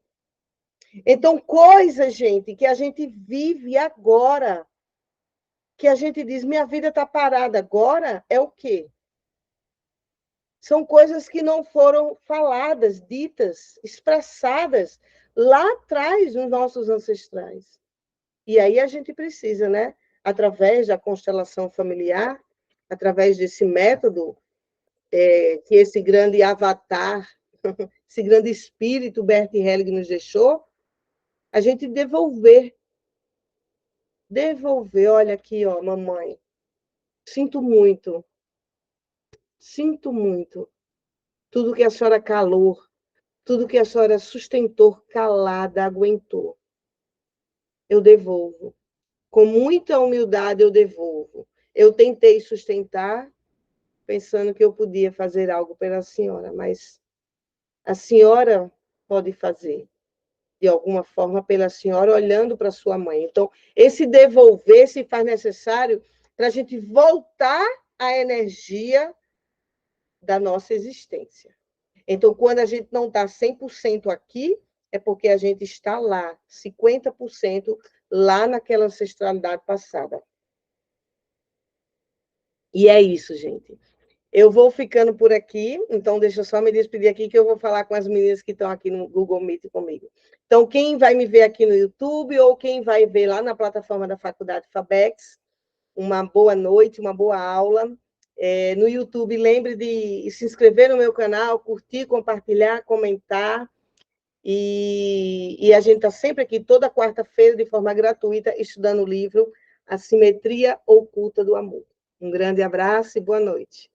Então, coisas, gente, que a gente vive agora, que a gente diz, minha vida está parada agora, é o quê? São coisas que não foram faladas, ditas, expressadas lá atrás nos nossos ancestrais. E aí a gente precisa, né? Através da constelação familiar, através desse método, que esse grande avatar, esse grande espírito Bert Helling nos deixou, a gente devolver, olha aqui, ó, mamãe, sinto muito, tudo que a senhora calou, tudo que a senhora sustentou, calada, aguentou, eu devolvo, com muita humildade eu devolvo, eu tentei sustentar, pensando que eu podia fazer algo pela senhora, mas a senhora pode fazer, de alguma forma, pela senhora, olhando para sua mãe. Então, esse devolver se faz necessário para a gente voltar à energia da nossa existência. Então, quando a gente não está 100% aqui, é porque a gente está lá, 50% lá naquela ancestralidade passada. E é isso, gente. Eu vou ficando por aqui, então deixa eu só me despedir aqui, que eu vou falar com as meninas que estão aqui no Google Meet comigo. Então, quem vai me ver aqui no YouTube ou quem vai ver lá na plataforma da Faculdade Fabex, uma boa noite, uma boa aula. No YouTube, lembre de se inscrever no meu canal, curtir, compartilhar, comentar. E a gente está sempre aqui, toda quarta-feira, de forma gratuita, estudando o livro A Simetria Oculta do Amor. Um grande abraço e boa noite.